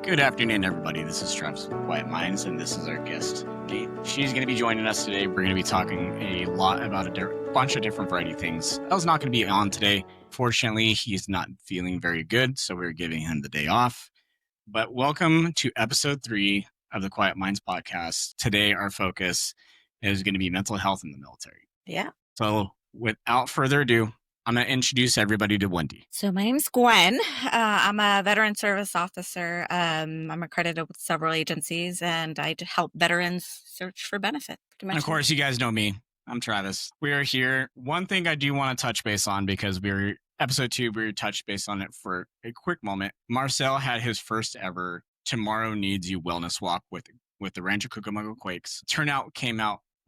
Good afternoon, everybody. This is Travis with Quiet Minds, and this is our guest, Kate. She's going to be joining us today. We're going to be talking a lot about a bunch of different variety of things. I was not going to be on today. Fortunately, he's not feeling very good, so we're giving him the day off. But welcome to episode 3 of the Quiet Minds podcast. Today, our focus is going to be mental health in the military. Yeah. So without further ado, I'm going to introduce everybody to Wendy. So my name's Gwen. I'm a veteran service officer. I'm accredited with several agencies, and I help veterans search for benefit. And of course, you guys know me. I'm Travis. We are here. One thing I do want to touch base on, because episode 2, we touched base on it for a quick moment. Marcel had his first ever Tomorrow Needs You wellness walk with the Rancho Cucamonga Quakes. Turnout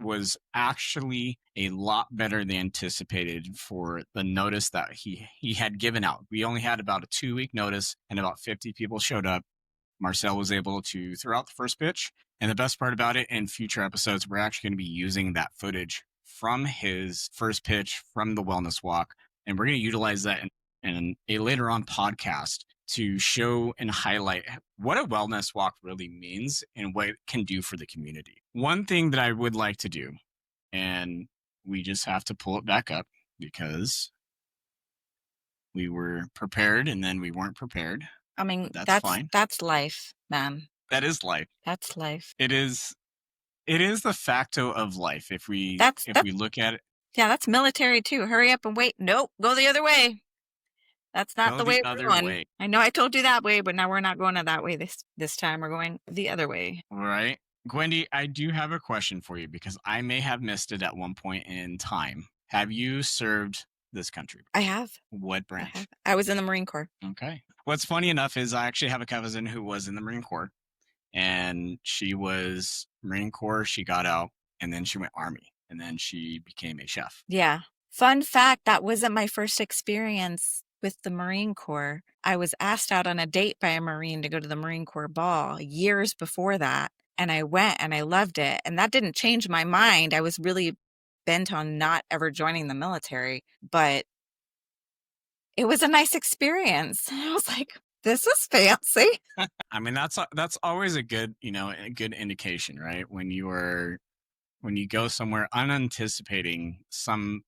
was actually a lot better than anticipated for the notice that he had given out. We only had about a 2-week notice, and about 50 people showed up. Marcel was able to throw out the first pitch. And the best part about it, in future episodes, we're actually going to be using that footage from his first pitch from the wellness walk. And we're going to utilize that in a later on podcast to show and highlight what a wellness walk really means and what it can do for the community. One thing that I would like to do, and we just have to pull it back up because we were prepared and then we weren't prepared. I mean, that's fine. That's life, man. That is life. That's life. It is the facto of life. If we look at it. Yeah, that's military too. Hurry up and wait. Nope, go the other way. That's not the way we're going. I know I told you that way, but now we're not going that way this time. We're going the other way. All right. Gwendy, I do have a question for you because I may have missed it at one point in time. Have you served this country? I have. What branch? I was in the Marine Corps. Okay. What's funny enough is I actually have a cousin who was in the Marine Corps, and she was Marine Corps. She got out, and then she went Army, and then she became a chef. Yeah. Fun fact, that wasn't my first experience with the Marine Corps. I was asked out on a date by a Marine to go to the Marine Corps ball years before that. And I went and I loved it. And that didn't change my mind. I was really bent on not ever joining the military, but it was a nice experience. I was like, this is fancy. I mean, that's always a good indication, right? When you go somewhere unanticipating some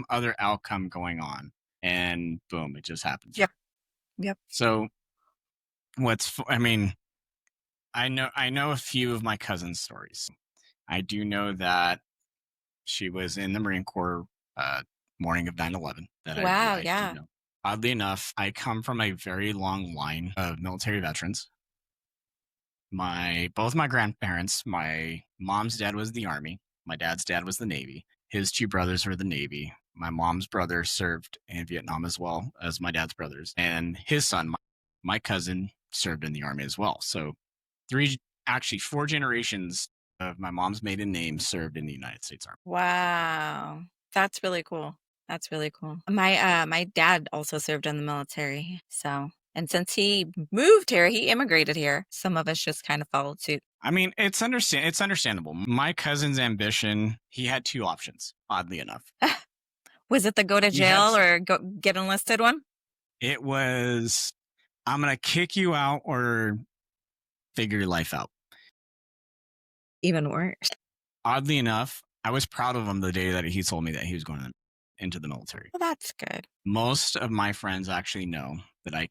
other outcome going on, and boom, it just happens. Yep. So I know a few of my cousin's stories. I do know that she was in the Marine Corps morning of 9/11. Wow, yeah. Oddly enough, I come from a very long line of military veterans. Both my grandparents, my mom's dad was the Army. My dad's dad was the Navy. His 2 brothers were the Navy. My mom's brother served in Vietnam as well as my dad's brothers. And his son, my cousin, served in the Army as well. So 4 generations of my mom's maiden name served in the United States Army. Wow. That's really cool. My dad also served in the military. So, and since he moved here, he immigrated here. Some of us just kind of followed suit. I mean, it's understandable. My cousin's ambition, he had 2 options, oddly enough. Was it the go to jail or get enlisted one? It was, I'm going to kick you out or figure your life out. Even worse. Oddly enough, I was proud of him the day that he told me that he was going into the military. Well, that's good. Most of my friends actually know that I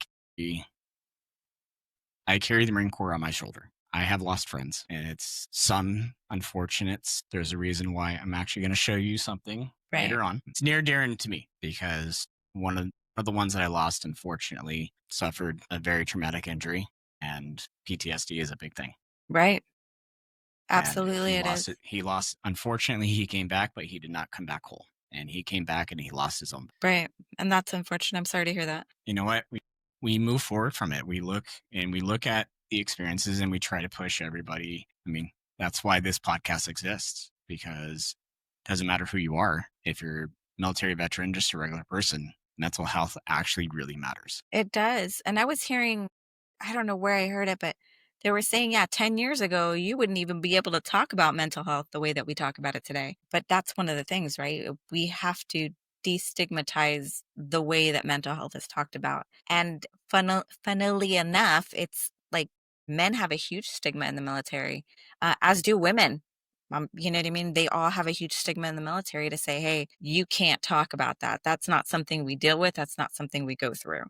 carry the Marine Corps on my shoulder. I have lost friends, and it's some unfortunate. There's a reason why I'm actually going to show you something later on. It's near dear to me because one of the ones that I lost, unfortunately, suffered a very traumatic injury, and PTSD is a big thing. Right. Absolutely, it is. He lost. Unfortunately, he came back, but he did not come back whole. And he came back and he lost his own. Right. And that's unfortunate. I'm sorry to hear that. You know what? We move forward from it. We look at the experiences and we try to push everybody. I mean, that's why this podcast exists, because it doesn't matter who you are. If you're a military veteran, just a regular person, mental health actually really matters. It does. And I was hearing, I don't know where I heard it, but they were saying, 10 years ago, you wouldn't even be able to talk about mental health the way that we talk about it today. But that's one of the things, right? We have to destigmatize the way that mental health is talked about. And funnily enough, it's like Men have a huge stigma in the military, as do women. You know what I mean? They all have a huge stigma in the military to say, hey, you can't talk about that. That's not something we deal with. That's not something we go through.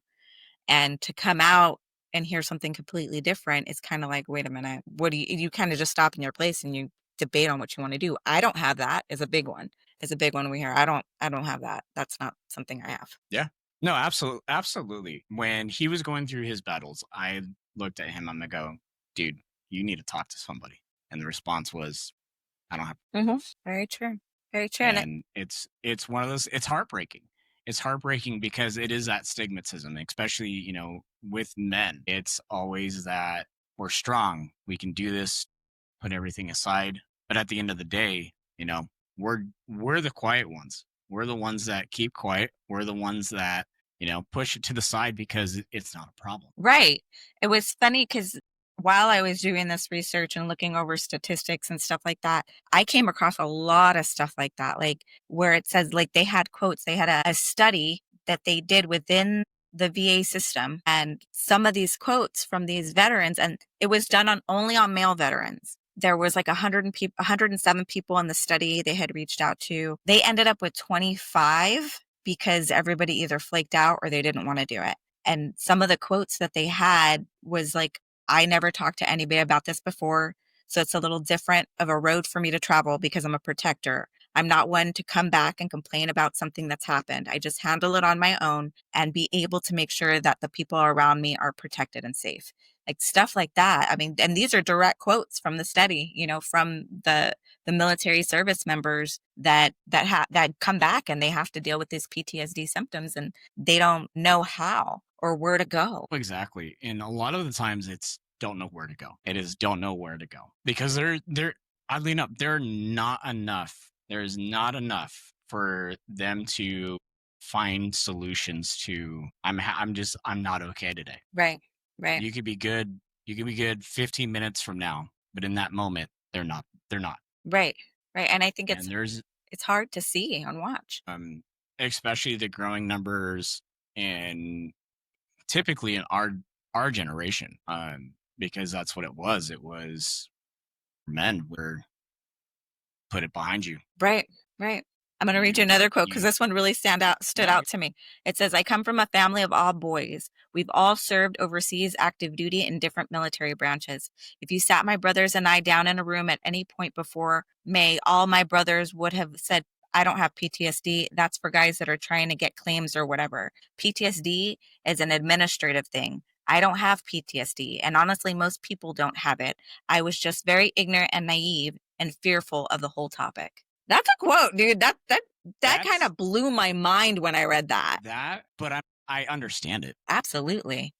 And to come out and hear something completely different, it's kind of like, wait a minute, what do you kind of just stop in your place and you debate on what you want to do. I don't have that is a big one. Is a big one we hear. I don't have that. That's not something I have. Yeah. No, absolutely. Absolutely. When he was going through his battles, I looked at him. I'm going to go, dude, you need to talk to somebody. And the response was, I don't have. Very true. Very true. And And it's one of those, it's heartbreaking. It's heartbreaking because it is that stigmatism, especially, with men. It's always that we're strong. We can do this, put everything aside. But at the end of the day, we're the quiet ones. We're the ones that keep quiet. We're the ones that, push it to the side because it's not a problem. right. It was funny because while I was doing this research and looking over statistics and stuff like that, I came across a lot of stuff like that, like where it says, like, they had quotes, they had a study that they did within the VA system, and some of these quotes from these veterans, and it was done only on male veterans. There was like 107 people in the study they had reached out to. They ended up with 25 because everybody either flaked out or they didn't want to do it. And some of the quotes that they had was like, I never talked to anybody about this before, so it's a little different of a road for me to travel because I'm a protector. I'm not one to come back and complain about something that's happened. I just handle it on my own and be able to make sure that the people around me are protected and safe. Like stuff like that. I mean, and these are direct quotes from the study, from the military service members that come back and they have to deal with these PTSD symptoms and they don't know how or where to go. Exactly. And a lot of the times it's don't know where to go. It is don't know where to go because they're oddly enough, they're not enough. There's not enough for them to find solutions to I'm not okay today. Right. Right. You could be good. You could be good 15 minutes from now, but in that moment, they're not. They're not. Right. Right. And I think And there's it's hard to see on watch. especially the growing numbers and typically in our generation, because that's what it was. It was men were put it behind you. Right, right. I'm gonna read you another quote because You this one really stood yeah, out to me. It says, "I come from a family of all boys. We've all served overseas active duty in different military branches. If you sat my brothers and I down in a room at any point before May, all my brothers would have said, I don't have PTSD. That's for guys that are trying to get claims or whatever. PTSD is an administrative thing. I don't have PTSD, and honestly, most people don't have it. I was just very ignorant and naive and fearful of the whole topic." That's a quote, dude. That kind that's of blew my mind when I read that. but I understand it. Absolutely.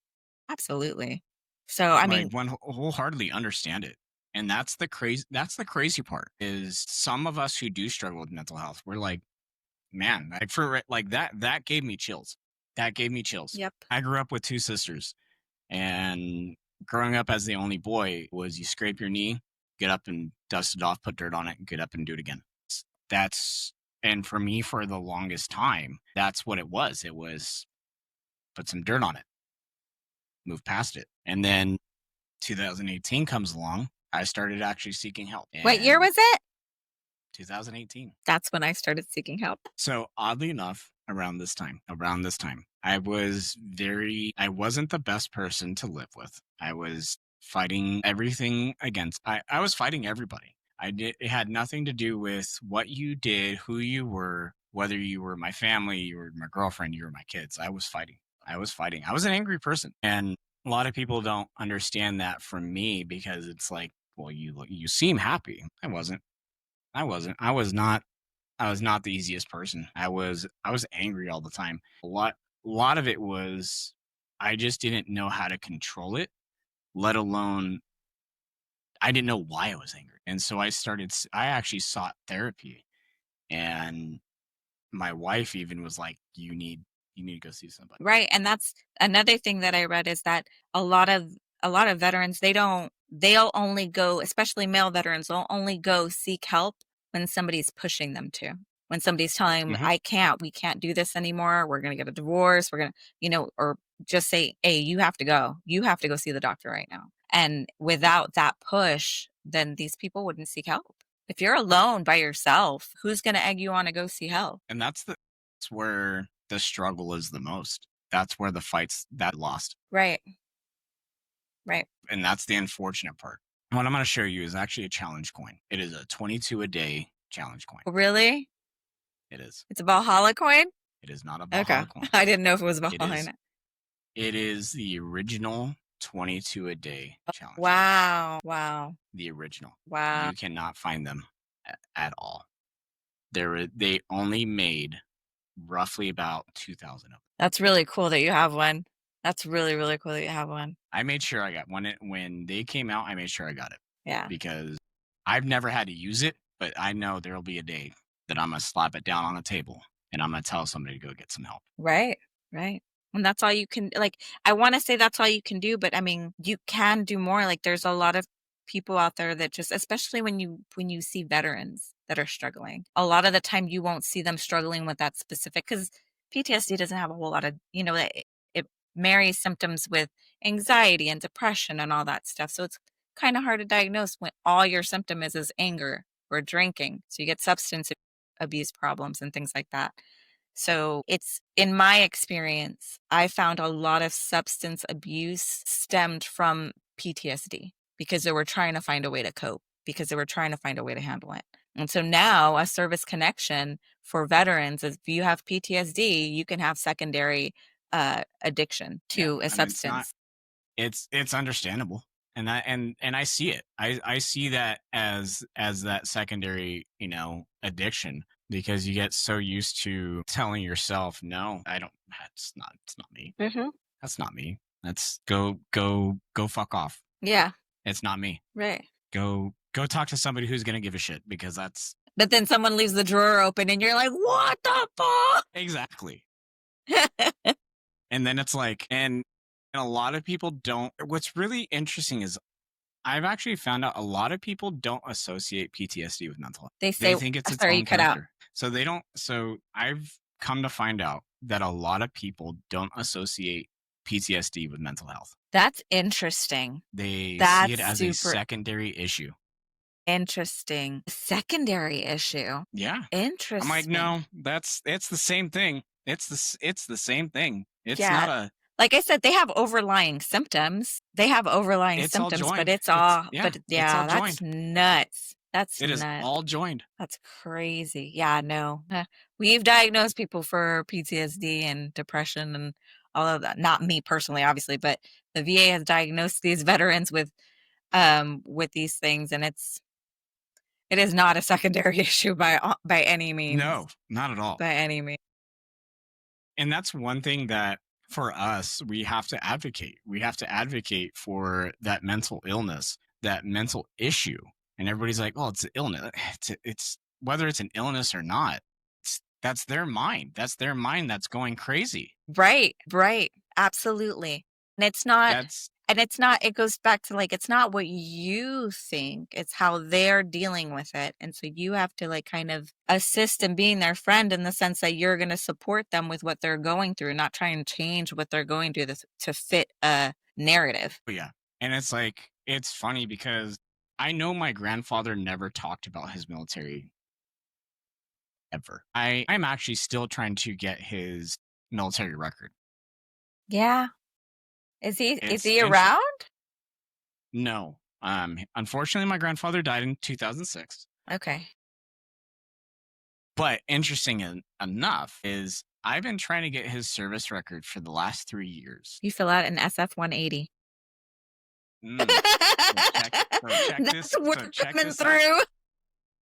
Absolutely. So, I Like mean, one wholeheartedly understand it. And that's the crazy part is some of us who do struggle with mental health, we're like, man, like like that gave me chills. That gave me chills. yep. I grew up with two sisters, and growing up as the only boy was you scrape your knee, get up and dust it off, put dirt on it, and get up and do it again. That's and for me for the longest time, that's what it was. It was put some dirt on it, move past it. And then 2018 comes along. I started actually seeking help. What year And was it? 2018. That's when I started seeking help. So oddly enough, around this time, I wasn't the best person to live with. I was fighting everything against, I was fighting everybody. It had nothing to do with what you did, who you were, whether you were my family, you were my girlfriend, you were my kids. I was fighting. I was fighting. I was an angry person. And a lot of people don't understand that from me because it's like, well, you seem happy. I wasn't. I wasn't. I was not the easiest person. I was angry all the time. A lot of it was I just didn't know how to control it, let alone I didn't know why I was angry. And so I actually sought therapy, and my wife even was like, you need to go see somebody. Right. And that's another thing that I read is that a lot of veterans, they'll only go, especially male veterans, they'll only go seek help when somebody's pushing them to. When somebody's telling them, Hmm. we can't do this anymore. We're going to get a divorce. We're going to, or just say, hey, you have to go. You have to go see the doctor right now. And without that push, then these people wouldn't seek help. If you're alone by yourself, who's going to egg you on to go see help? And that's where the struggle is the most. That's where the fights that lost. Right. Right. And that's the unfortunate part. What I'm going to show you is actually a challenge coin. It is a 22 a day challenge coin. Really? It is. It's a Valhalla coin? It is not a Valhalla coin. I didn't know if it was Valhalla. It is the original 22 a day challenge. Wow. Wow. The original. Wow. You cannot find them at all. They only made roughly about 2,000 of them. That's really cool that you have one. That's really, really cool that you have one. I made sure I got one. When they came out, I made sure I got it. Yeah. Because I've never had to use it, but I know there'll be a day that I'm going to slap it down on the table and I'm going to tell somebody to go get some help. Right. Right. And that's all you can, like, I want to say that's all you can do, but I mean, you can do more. Like, there's a lot of people out there that just, especially when you see veterans that are struggling, a lot of the time you won't see them struggling with that specific, because PTSD doesn't have a whole lot of, it marries symptoms with anxiety and depression and all that stuff. So it's kind of hard to diagnose when all your symptom is anger or drinking. So you get substance abuse problems and things like that. So it's, in my experience, I found a lot of substance abuse stemmed from PTSD because they were trying to find a way to cope, because they were trying to find a way to handle it. And so now a service connection for veterans is, if you have PTSD, you can have secondary addiction to a substance. It's understandable. And I see it. I see that as that secondary, addiction, because you get so used to telling yourself, no, I don't, it's not me. Mm-hmm. That's not me. That's go fuck off. Yeah. It's not me. Right. Go talk to somebody who's going to give a shit, because that's. But then someone leaves the drawer open and you're like, what the fuck? Exactly. And then it's like, and a lot of people don't. What's really interesting is I've actually found out a lot of people don't associate PTSD with mental health. They think it's its own character. So they don't. So I've come to find out that a lot of people don't associate PTSD with mental health. That's interesting. They see it as a secondary issue. Interesting. Secondary issue. Yeah. Interesting. I'm like, no, it's the same thing. It's the same thing. It's not a. Like I said, they have overlying symptoms. They have overlying symptoms, but it's all, that's nuts. It is all joined. That's crazy. Yeah, no. We've diagnosed people for PTSD and depression and all of that. Not me personally, obviously, but the VA has diagnosed these veterans with these things, and it is not a secondary issue by any means. No, not at all. By any means. And that's one thing that, for us, we have to advocate. We have to advocate for that mental illness, that mental issue. And everybody's like, "Oh, it's an illness." It's whether it's an illness or not. That's their mind. That's their mind that's going crazy. Right. Absolutely. And it's not. It goes back to, like, it's not what you think, it's how they're dealing with it. And so you have to, like, kind of assist in being their friend, in the sense that you're going to support them with what they're going through, not try and change what they're going through to fit a narrative. Yeah. And it's like, it's funny because I know my grandfather never talked about his military ever. I'm actually still trying to get his military record. Yeah. Is he around? No. Unfortunately, my grandfather died in 2006. Okay. But interesting enough is I've been trying to get his service record for the last 3 years. You fill out an SF-180.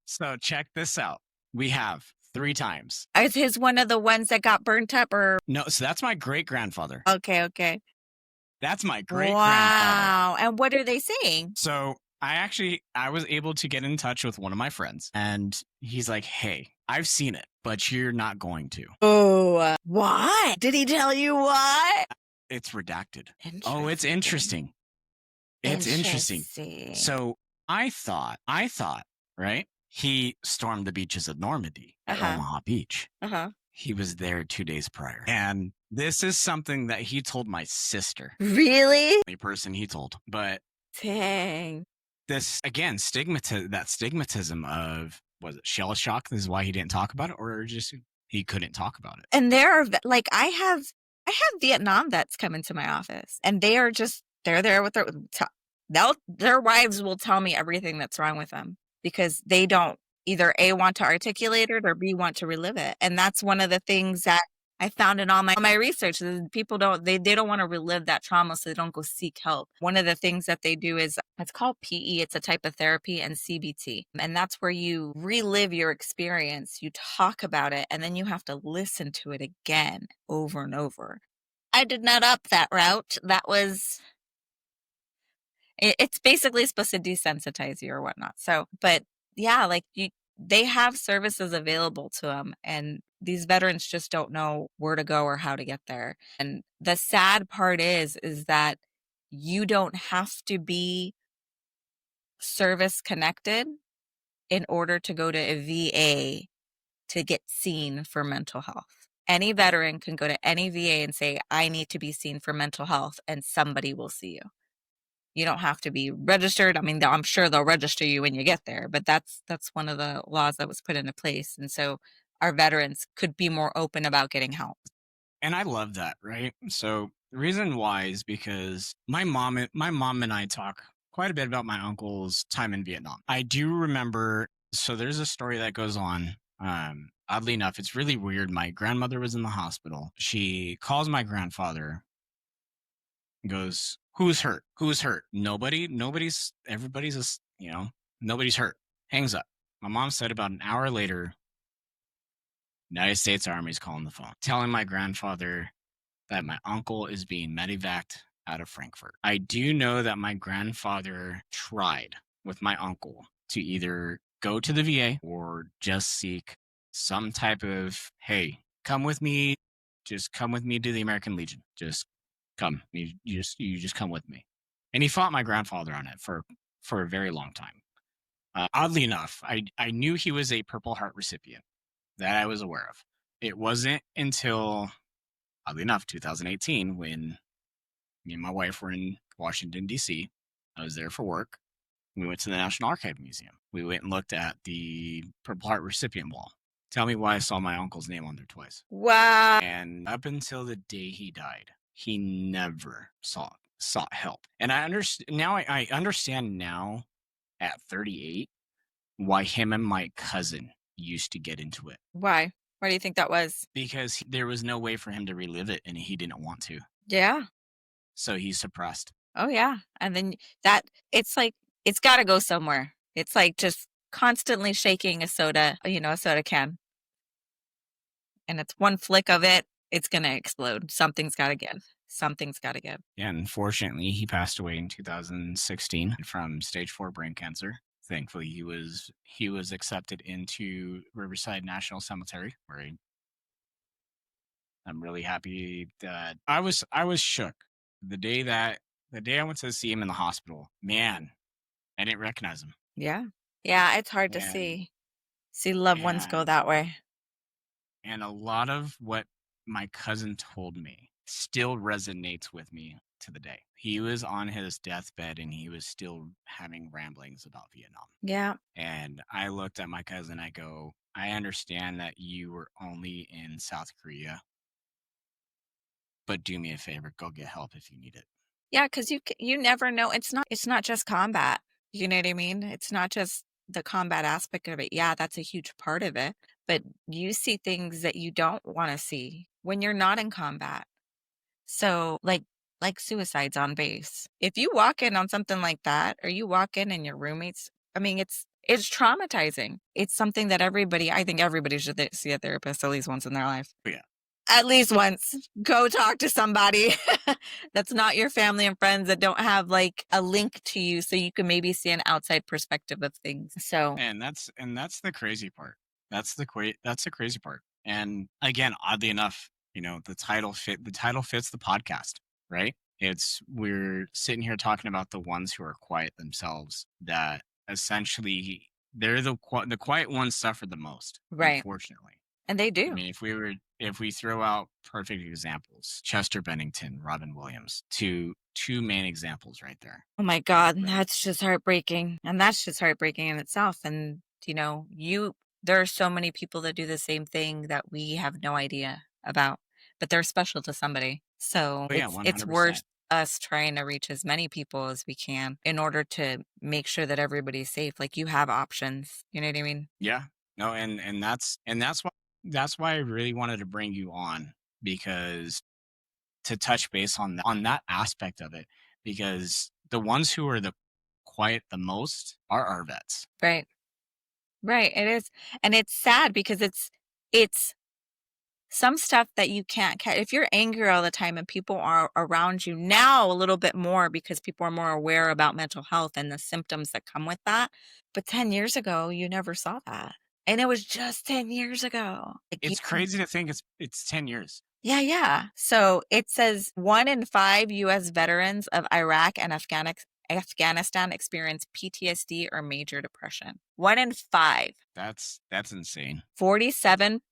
So check this out. We have 3 times. Is his one of the ones that got burnt up, or? No, so that's my great-grandfather. Okay. That's my great-grandfather. Wow. And what are they saying? So I was able to get in touch with one of my friends, and he's like, "Hey, I've seen it, but you're not going to." Oh, what? Did he tell you what? It's redacted. Oh, it's interesting. It's interesting. So I thought, right? He stormed the beaches of Normandy at Omaha Beach. He was there 2 days prior. And This is something that he told my sister, Really? the person he told. But Dang. this again, that stigmatism of, was it shell shock? This is why he didn't talk about it, or just he couldn't talk about it. And there are like I have Vietnam vets come into my office, and they are just they're there with their wives will tell me everything that's wrong with them because they don't either A, want to articulate it, or B, want to relive it. And that's one of the things that I found in all my research is people they don't want to relive that trauma, so they don't go seek help. One of the things that they do is it's called PE, it's a type of therapy, and CBT. And that's where you relive your experience, you talk about it, and then you have to listen to it again over and over. I did not up that route. That was it's basically supposed to desensitize you or whatnot. So, but yeah, like they have services available to them, and these veterans just don't know where to go or how to get there. And the sad part is that you don't have to be service connected in order to go to a VA to get seen for mental health. Any veteran can go to any VA and say, I need to be seen for mental health, and somebody will see you. You don't have to be registered. I mean, I'm sure they'll register you when you get there, but that's one of the laws that was put into place. And so our veterans could be more open about getting help. And I love that, right? So the reason why is because my mom and I talk quite a bit about my uncle's time in Vietnam. I do remember, so there's a story that goes on. Oddly enough, it's really weird. My grandmother was in the hospital. She calls my grandfather and goes, "Who's hurt? Who's hurt? Nobody. Everybody's just, nobody's hurt." Hangs up. My mom said about an hour later, United States Army's calling the phone, telling my grandfather that my uncle is being medevaced out of Frankfurt. I do know that my grandfather tried with my uncle to either go to the VA or just seek some type of, hey, come with me, just come with me to the American Legion. Just come. You just come with me. And he fought my grandfather on it for a very long time. Oddly enough, I knew he was a Purple Heart recipient. That I was aware of. It wasn't until, oddly enough, 2018, when me and my wife were in Washington, D.C. I was there for work. We went to the National Archive Museum. We went and looked at the Purple Heart recipient wall. Tell me why I saw my uncle's name on there twice. Wow. And up until the day he died, he never sought help. And I understand now. I understand now at 38 why him and my cousin used to get into it. Why? Why do you think that was? Because there was no way for him to relive it, and he didn't want to. Yeah. So he's suppressed. Oh, yeah. And then it's like, it's got to go somewhere. It's like just constantly shaking a soda can. And it's one flick of it, it's going to explode. Something's got to give. Something's got to give. Yeah, unfortunately, he passed away in 2016 from stage 4 brain cancer. Thankfully, he was accepted into Riverside National Cemetery, where I'm really happy that I was shook the day I went to see him in the hospital. Man, I didn't recognize him. Yeah. Yeah, it's hard to see loved ones go that way. And a lot of what my cousin told me still resonates with me to the day. He was on his deathbed and he was still having ramblings about Vietnam. Yeah. And I looked at my cousin, I go, I understand that you were only in South Korea, but do me a favor, go get help if you need it. Yeah, because you never know. It's not just combat. You know what I mean? It's not just the combat aspect of it. Yeah, that's a huge part of it. But you see things that you don't want to see when you're not in combat. So like suicides on base. If you walk in on something like that, or you walk in and your roommates, I mean, it's traumatizing. It's something that I think everybody should see a therapist at least once in their life. Yeah. At least once. Go talk to somebody that's not your family and friends, that don't have like a link to you, so you can maybe see an outside perspective of things. So, and that's the crazy part. That's the crazy part. And again, oddly enough, the title fits the podcast, right? We're sitting here talking about the ones who are quiet themselves, that essentially they're the quiet ones suffer the most, right. unfortunately. And they do. I mean, if we throw out perfect examples, Chester Bennington, Robin Williams, two main examples right there. Oh my God, Right. that's just heartbreaking. And that's just heartbreaking in itself. And, there are so many people that do the same thing that we have no idea about, but they're special to somebody. So Oh yeah, one it's hundred worth percent. us trying to reach as many people as we can in order to make sure that everybody's safe. Like you have options. You know what I mean? Yeah. No, and that's why I really wanted to bring you on, because to touch base on that aspect of it, because the ones who are the quiet the most are our vets. Right. Right. It is. And it's sad because it's some stuff that you can't catch. If you're angry all the time and people are around you now a little bit more because people are more aware about mental health and the symptoms that come with that. But 10 years ago, you never saw that. And it was just 10 years ago. Like you It's crazy to think it's 10 years. Yeah, yeah. So it says 1 in 5 US veterans of Iraq and Afghanistan experience PTSD or major depression. 1 in 5. That's insane. 47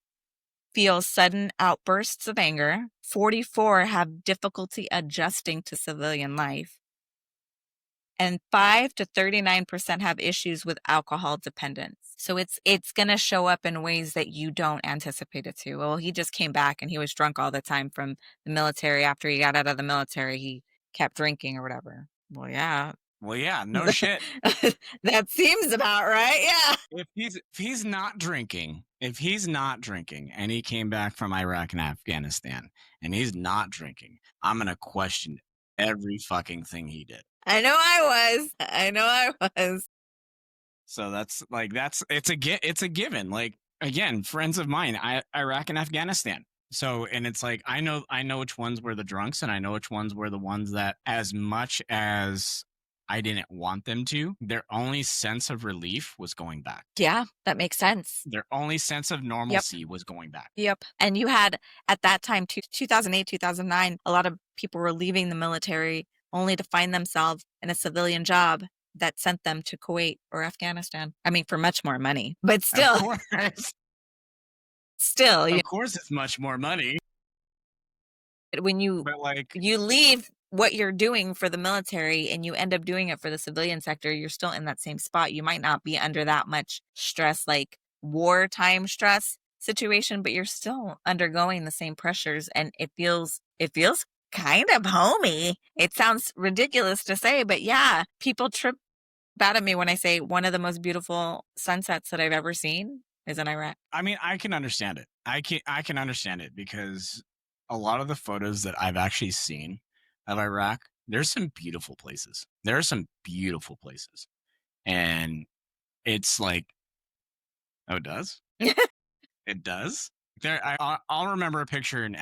feel sudden outbursts of anger. 44 have difficulty adjusting to civilian life. And 5 to 39% have issues with alcohol dependence. So it's going to show up in ways that you don't anticipate it to. Well, he just came back and he was drunk all the time from the military. After he got out of the military, he kept drinking or whatever. Well, yeah. Well, yeah, no shit. That seems about right. Yeah. If he's not drinking and he came back from Iraq and Afghanistan and he's not drinking, I'm gonna question every fucking thing he did. I know I was. I know I was. So it's a given. Like, again, friends of mine, Iraq and Afghanistan. So, and it's like I know which ones were the drunks, and I know which ones were the ones that, as much as I didn't want them to, their only sense of relief was going back. Yeah, that makes sense. Their only sense of Yep. normalcy was going back. Yep. And you had at that time, 2008, 2009, a lot of people were leaving the military only to find themselves in a civilian job that sent them to Kuwait or Afghanistan. I mean, for much more money, but Of still, course, still, of course, it's much more money, when but like, you leave what you're doing for the military and you end up doing it for the civilian sector, you're still in that same spot. You might not be under that much stress, like wartime stress situation, but you're still undergoing the same pressures, and it feels kind of homey. It sounds ridiculous to say, but yeah, people trip out at me when I say one of the most beautiful sunsets that I've ever seen is in Iraq. I mean, I can understand it. I can understand it, because a lot of the photos that I've actually seen of Iraq, there's some beautiful places. There are some beautiful places, and it's like, oh, it does. It does. I'll remember a picture in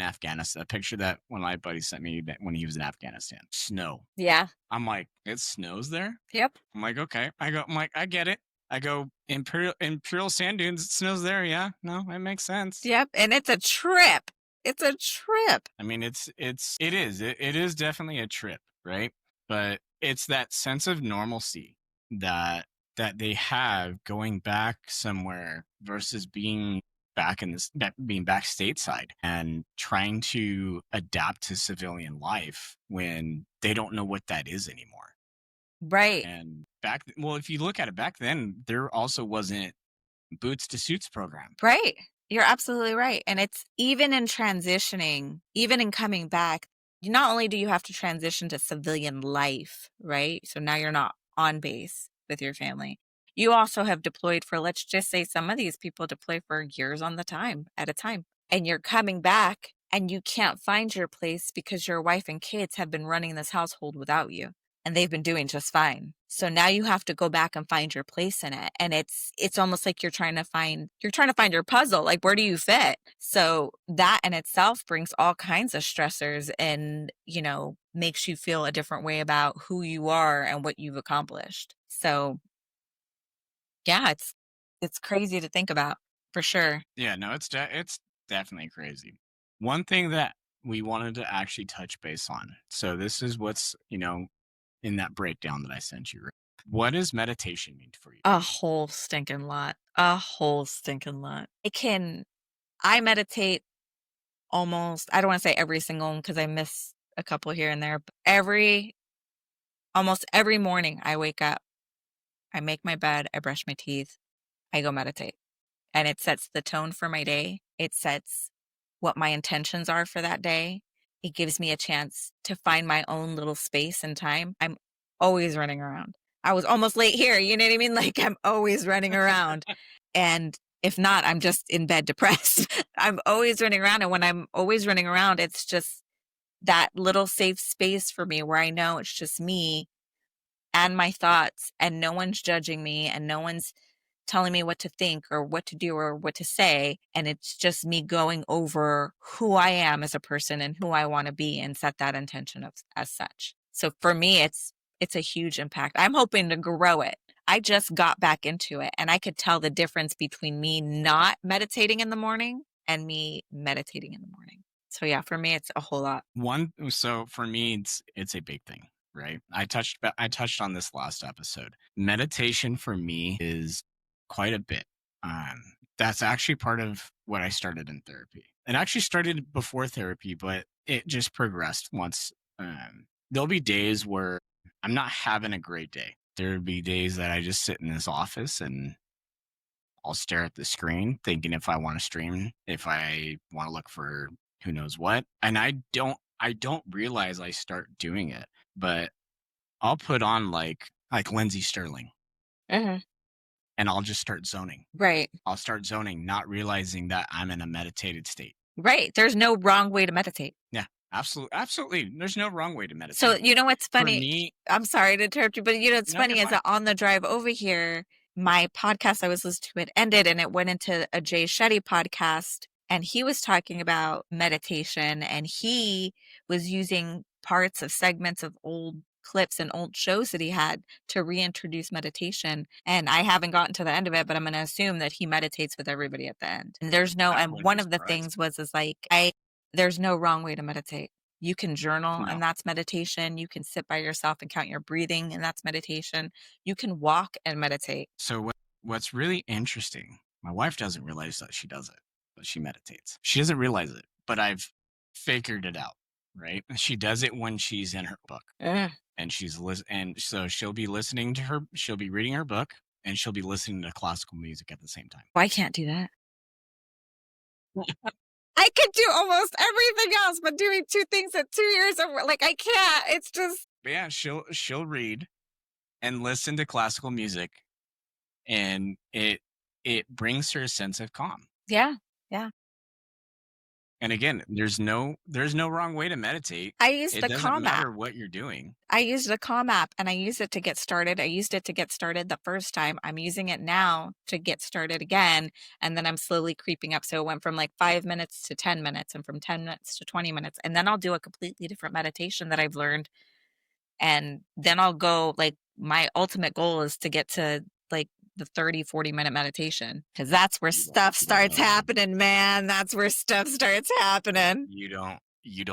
Afghanistan, a picture that one of my buddies sent me that when he was in Afghanistan. Snow. Yeah. I'm like, it snows there. Yep. I'm like, okay. I'm like, I get it. I go, Imperial Sand Dunes. It snows there. Yeah, no, it makes sense. Yep. And it's a trip. It's a trip. I mean, it is definitely a trip, right? But it's that sense of normalcy that they have going back somewhere versus being back stateside and trying to adapt to civilian life when they don't know what that is anymore. Right. And well, if you look at it back then, there also wasn't boots to suits program. Right. You're absolutely right. And it's even in transitioning, even in coming back, not only do you have to transition to civilian life, right? So now you're not on base with your family. You also have deployed for, let's just say some of these people deploy for years on the time at a time. And you're coming back and you can't find your place because your wife and kids have been running this household without you. And they've been doing just fine. So now you have to go back and find your place in it. And it's almost like you're trying to find your puzzle. Like, where do you fit? So that in itself brings all kinds of stressors and, makes you feel a different way about who you are and what you've accomplished. So yeah, it's crazy to think about, for sure. Yeah, no, it's definitely crazy. One thing that we wanted to actually touch base on. So this is what's, in that breakdown that I sent you. Right? What does meditation mean for you? A whole stinking lot. A whole stinking lot. I meditate almost, I don't want to say every single one because I miss a couple here and there, but almost every morning I wake up, I make my bed, I brush my teeth, I go meditate. And it sets the tone for my day. It sets what my intentions are for that day. It gives me a chance to find my own little space and time. I'm always running around. I was almost late here, you know what I mean? Like I'm always running around. And if not, I'm just in bed depressed. I'm always running around. And when I'm always running around, it's just that little safe space for me where I know it's just me and my thoughts, and no one's judging me, and no one's telling me what to think or what to do or what to say. And it's just me going over who I am as a person and who I want to be and set that intention of, as such. So for me, it's a huge impact. I'm hoping to grow it. I just got back into it, and I could tell the difference between me not meditating in the morning and me meditating in the morning. So yeah, for me, it's a whole lot. So for me, it's a big thing, right? I touched on this last episode. Meditation for me is quite a bit. That's actually part of what I started in therapy. It actually started before therapy, but it just progressed once. There'll be days where I'm not having a great day. There'll be days that I just sit in this office and I'll stare at the screen thinking if I want to stream, if I want to look for who knows what. And I don't realize I start doing it, but I'll put on like Lindsay Sterling Mhm. and I'll just start zoning. Right. I'll start zoning, not realizing that I'm in a meditated state. Right. There's no wrong way to meditate. Yeah, absolutely. Absolutely. There's no wrong way to meditate. So, you know what's For funny? me, I'm sorry to interrupt you, but you know what's no, you're funny is fine. that on the drive over here, my podcast I was listening to, it ended and it went into a Jay Shetty podcast. And he was talking about meditation, and he was using parts of segments of old clips and old shows that he had to reintroduce meditation. And I haven't gotten to the end of it, but I'm going to assume that he meditates with everybody at the end. And I and wouldn't be one of the surprised. things was, is like, there's no wrong way to meditate. You can journal, No. and that's meditation. You can sit by yourself and count your breathing, and that's meditation. You can walk and meditate. So what's really interesting, my wife doesn't realize that she does it, but she meditates. She doesn't realize it, but I've figured it out, right? She does it when she's in her book. Ugh. And and so she'll be she'll be reading her book and she'll be listening to classical music at the same time. Well, I can't do that. I could do almost everything else, but doing two things at 2 years of like I can't. It's just But yeah, she'll read and listen to classical music, and it brings her a sense of calm. yeah, yeah. And again, there's no wrong way to meditate. I used It the doesn't Calm app. matter what you're doing. I used the Calm app, and I used it to get started. I used it to get started the first time. I'm using it now to get started again, and then I'm slowly creeping up. So it went from like 5 minutes to 10 minutes, and from 10 minutes to 20 minutes, and then I'll do a completely different meditation that I've learned, and then I'll go like my ultimate goal is to get to like the 30-40 minute meditation, because that's where stuff starts happening, man. That's where stuff starts happening. You don't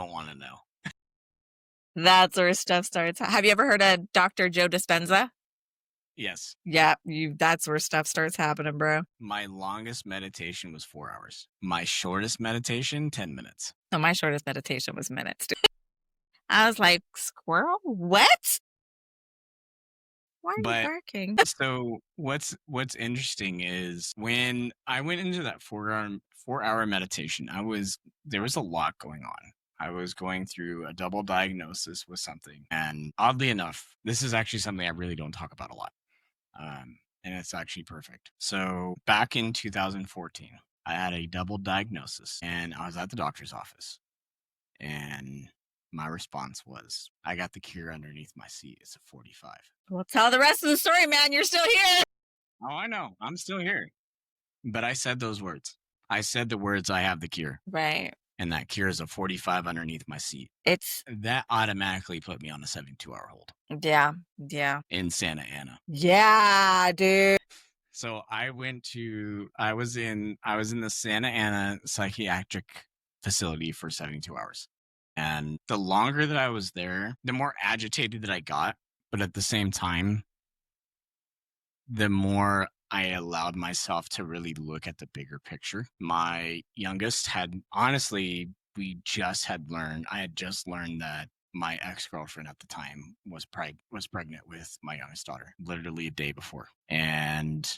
want to know. That's where stuff starts. Have you ever heard of Dr. Joe Dispenza? Yes. Yeah, that's where stuff starts happening, bro. My longest meditation was 4 hours. My shortest meditation, 10 minutes. So my shortest meditation was minutes. I was like, squirrel? What? Why are you But barking? so what's interesting is when I went into that 4 hour meditation, there was a lot going on. I was going through a double diagnosis with something. And oddly enough, this is actually something I really don't talk about a lot. And it's actually perfect. So back in 2014, I had a double diagnosis and I was at the doctor's office. And my response was, I got the cure underneath my seat. It's a 45. Well, tell the rest of the story, man. You're still here. Oh, I know. I'm still here. But I said those words. I said the words, I have the cure. Right. And that cure is a 45 underneath my seat. It's, That automatically put me on a 72-hour hold yeah, yeah. in Santa Ana. Yeah, dude. So I was in the Santa Ana psychiatric facility for 72 hours. And the longer that I was there, the more agitated that I got. But at the same time, the more I allowed myself to really look at the bigger picture. My youngest had honestly we just had learned, I had just learned that my ex-girlfriend at the time was pregnant with my youngest daughter, literally a day before. And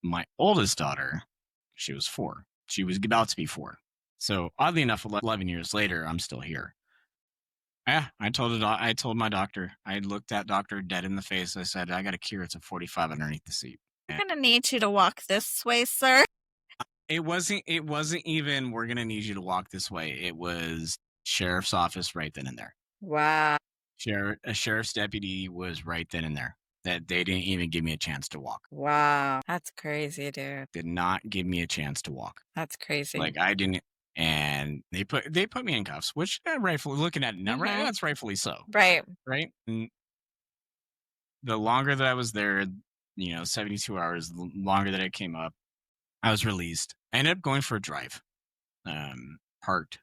my oldest daughter, she was 4. She was about to be 4. So oddly enough, 11 years later, I'm still here. Yeah, I told my doctor. I looked that doctor dead in the face. I said, I got a cure. It's a 45 underneath the seat. I'm going to need you to walk this way, sir. It wasn't even, we're going to need you to walk this way. It was sheriff's office right then and there. Wow. A sheriff's deputy was right then and there. That they didn't even give me a chance to walk. Wow. That's crazy, dude. Did not give me a chance to walk. That's crazy. Like I didn't, and they put me in cuffs, which rightfully, looking at it now, right, that's rightfully so. Right. Right. And the longer that I was there, 72 hours, the longer that it came up, I was released. I ended up going for a drive, parked,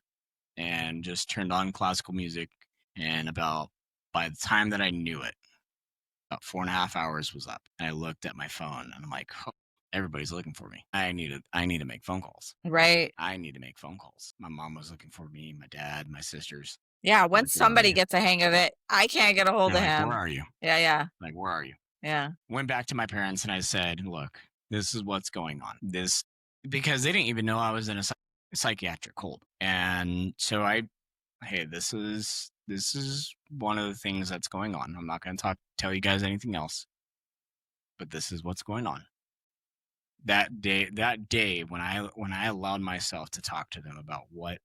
and just turned on classical music. And by the time that I knew it, about 4.5 hours was up. And I looked at my phone and I'm like, oh, everybody's looking for me. I need to make phone calls. Right. I need to make phone calls. My mom was looking for me, my dad, my sisters. Yeah. Once somebody gets a hang of it, I can't get a hold of him. Where are you? Yeah. Yeah. Like, where are you? Yeah. Went back to my parents and I said, look, this is what's going on. Because they didn't even know I was in a psychiatric hold. And so hey, this is one of the things that's going on. I'm not going to tell you guys anything else, but this is what's going on. That day when I allowed myself to talk to them about what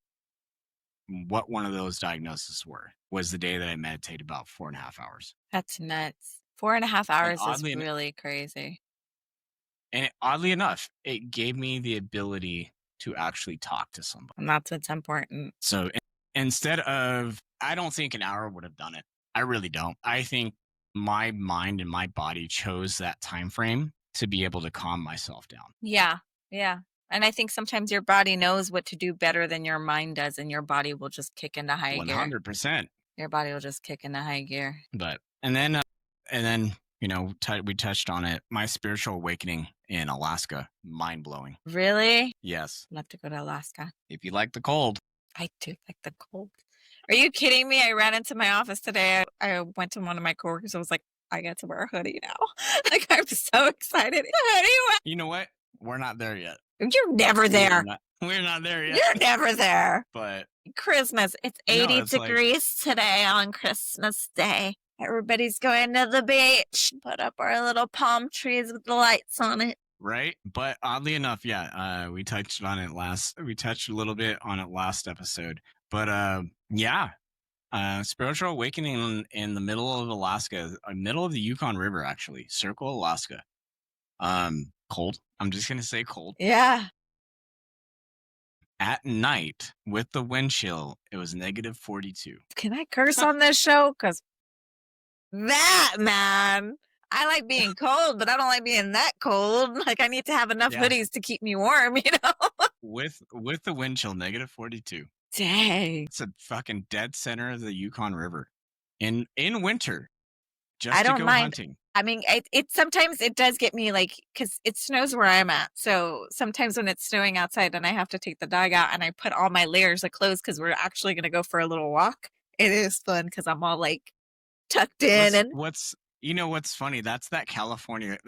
one of those diagnoses was the day that I meditated about 4.5 hours. That's nuts. 4.5 hours is really crazy. And oddly enough, it gave me the ability to actually talk to somebody. And that's what's important. So instead of, I don't think an hour would have done it. I really don't. I think my mind and my body chose that time frame to be able to calm myself down. Yeah. Yeah. And I think sometimes your body knows what to do better than your mind does, and your body will just kick into high gear. 100%. Your body will just kick into high gear. And then we touched on it. My spiritual awakening in Alaska, mind blowing. Really? Yes. I'd love to go to Alaska. If you like the cold. I do like the cold. Are you kidding me? I ran into my office today. I went to one of my coworkers. I was like, I get to wear a hoodie now. Like, I'm so excited. You know what? We're not there yet. You're never there. We're not there yet. You're never there. But Christmas. It's 80 degrees today on Christmas Day. Everybody's going to the beach. Put up our little palm trees with the lights on it. Right. But oddly enough, yeah, we touched a little bit on it last episode. But yeah. Spiritual awakening in the middle of Alaska, middle of the Yukon River, actually. Circle, Alaska. Cold. I'm just gonna say cold. Yeah. At night with the wind chill, it was -42. Can I curse on this show? Because man, I like being cold, but I don't like being that cold. Like, I need to have enough hoodies to keep me warm, With the wind chill, -42. Dang. It's a fucking dead center of the Yukon River in winter. Just I don't to go mind. hunting. I mean, it sometimes it does get me, like, because it snows where I'm at. So sometimes when it's snowing outside and I have to take the dog out and I put all my layers of clothes because we're actually going to go for a little walk, it is fun because I'm all like tucked in. What's funny? That's that California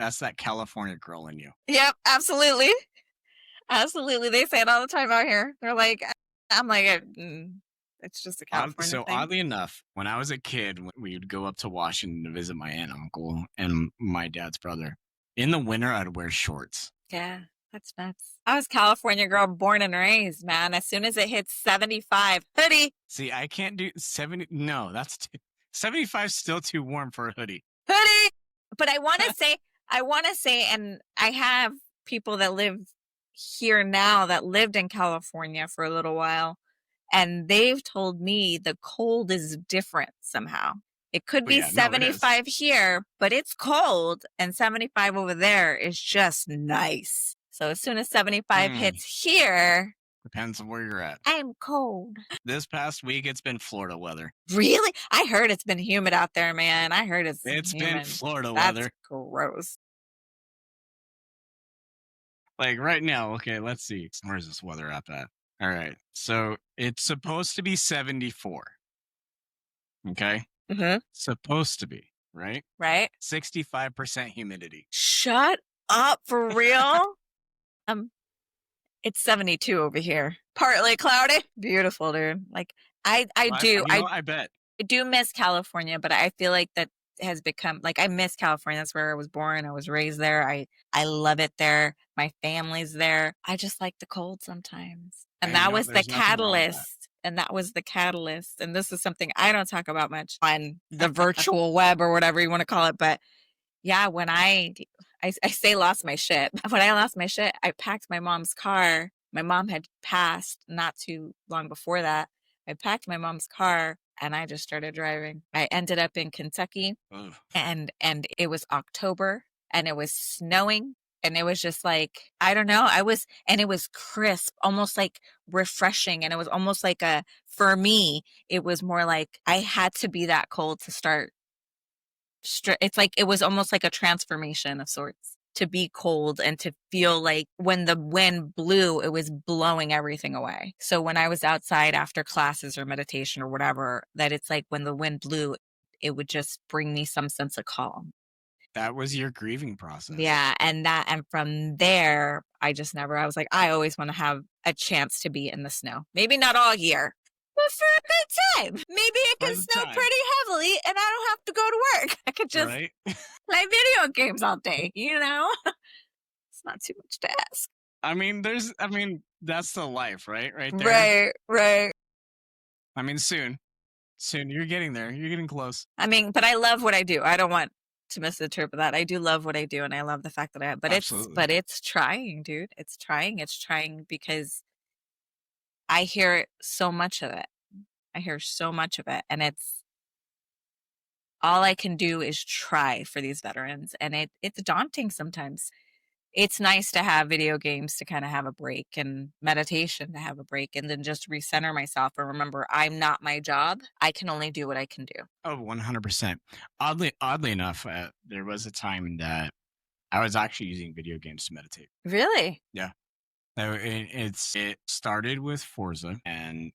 girl in you. Yep, absolutely. Absolutely. They say it all the time out here. They're like, I'm like, it's just a California thing. Oddly enough, when I was a kid, we would go up to Washington to visit my aunt and uncle and my dad's brother. In the winter, I'd wear shorts. Yeah, that's nuts. I was a California girl born and raised, man. As soon as it hits 75, hoodie. See, I can't do 70. No, 75 is still too warm for a hoodie. Hoodie. But I want to say, and I have people that live here now that lived in California for a little while. And they've told me the cold is different somehow. It could be 75 here, but it's cold. And 75 over there is just nice. So as soon as 75 hits here. Depends on where you're at. I'm cold. This past week, it's been Florida weather. Really? I heard it's been humid out there, man. I heard it's been Florida That's weather. Gross. Like right now, okay, let's see. Where's this weather app at? All right. So it's supposed to be 74. Okay. Mm-hmm. Supposed to be, right? Right? 65% humidity. Shut up, for real? Um, it's 72 over here. Partly cloudy. Beautiful, dude. Like I Well, do. I bet. I do miss California, but I feel like that has become like I miss California. That's where I was born. I was raised there. I love it there. My family's there. I just like the cold sometimes. And And that was the there's nothing wrong with that. catalyst. And that was the catalyst. And this is something I don't talk about much on the virtual web or whatever you want to call it. But yeah, when I say lost my shit. When I lost my shit, I packed my mom's car. My mom had passed not too long before that. I packed my mom's car and I just started driving. I ended up in Kentucky Ugh. and it was October and it was snowing and it was just like I don't know, and it was crisp, almost like refreshing, and it was almost like a for me, it was more like I had to be that cold to start it's like it was almost like a transformation of sorts to be cold and to feel like when the wind blew, it was blowing everything away. So when I was outside after classes or meditation or whatever, that it's like when the wind blew, it would just bring me some sense of calm. That was your grieving process. Yeah. And from there, I was like, I always want to have a chance to be in the snow. Maybe not all year, but for a good time. Maybe it For can the snow time. pretty heavily and I don't have to go to work. I could just Right? play video games all day, you know? It's not too much to ask. I mean, that's the life, right? Right there. Right, right. I mean, soon. You're getting there. You're getting close. I mean, but I love what I do. I don't want to misinterpret that. I do love what I do and I love the fact that Absolutely. it's trying, dude. It's trying because I hear so much of it. I hear so much of it. And it's all I can do is try for these veterans. And it's daunting sometimes. It's nice to have video games to kind of have a break and meditation to have a break and then just recenter myself and remember I'm not my job. I can only do what I can do. Oh, 100%. Oddly enough, there was a time that I was actually using video games to meditate. Really? Yeah. So it started with Forza, and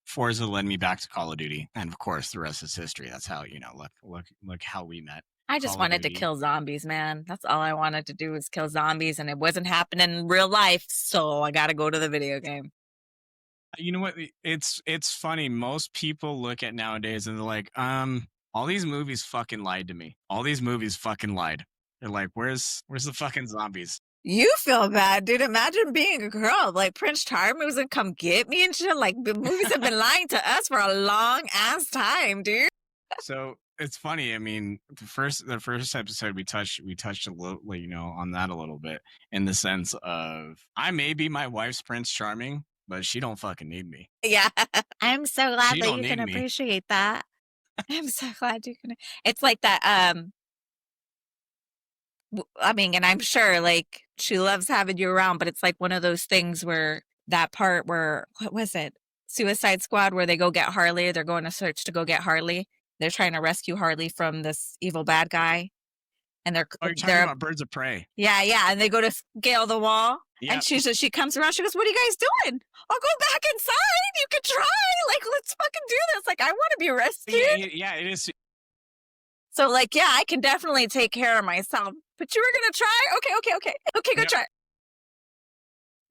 Forza led me back to Call of Duty, and of course, the rest is history. That's how look how we met. I just Call of wanted to Duty. kill zombies, man. That's all I wanted to do was kill zombies, and it wasn't happening in real life, so I got to go to the video game. You know what? It's funny. Most people look at nowadays and they're like, all these movies fucking lied to me. All these movies fucking lied. They're like, where's the fucking zombies? You feel bad, dude. Imagine being a girl. Like Prince Charming was gonna come get me and shit. Like the movies have been lying to us for a long ass time, dude. So it's funny. I mean, the first episode we touched a little, on that a little bit, in the sense of I may be my wife's Prince Charming, but she don't fucking need me. Yeah. I'm so glad She that don't you can need me. appreciate that. I'm so glad you can. It's like that. I mean, and I'm sure like she loves having you around, but it's like one of those things where that part where, what was it? Suicide Squad, where they go get Harley. They're going to search to go get Harley. They're trying to rescue Harley from this evil bad guy. And Oh, you're talking about Birds of Prey. Yeah, yeah. And they go to scale the wall. Yep. And she comes around. She goes, "What are you guys doing? I'll go back inside. You can try. Like, let's fucking do this. Like, I want to be rescued." Yeah, it is. So, like, yeah, I can definitely take care of myself. But you were going to try? Okay, go try.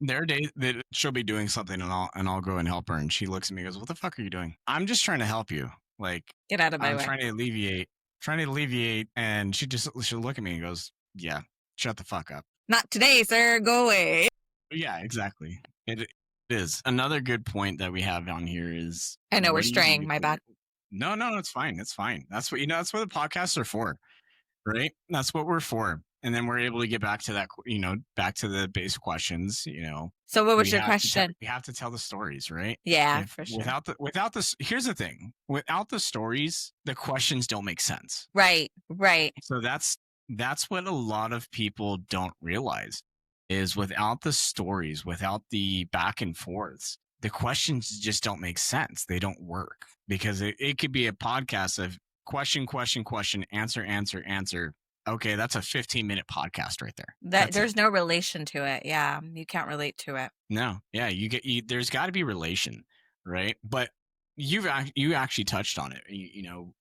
There are days that she'll be doing something and I'll go and help her. And she looks at me and goes, "What the fuck are you doing?" I'm just trying to help you. Like, get out of my way. I'm trying to alleviate. And she'll look at me and goes, "Yeah, shut the fuck up. Not today, sir. Go away." Yeah, exactly. It is. Another good point that we have on here is I know we're straying. My bad. No, it's fine. It's fine. That's what that's what the podcasts are for, right? That's what we're for. And then we're able to get back to that, back to the basic questions, So what was your question? We have to tell the stories, right? Yeah, for sure. Here's the thing. Without the stories, the questions don't make sense. Right. So that's what a lot of people don't realize is without the stories, without the back and forths, the questions just don't make sense. They don't work because it could be a podcast of question, answer, Okay, that's a 15-minute podcast right there. That That's it. there's no relation to it. Yeah, you can't relate to it. No, yeah, there's got to be relation, right? But you actually touched on it.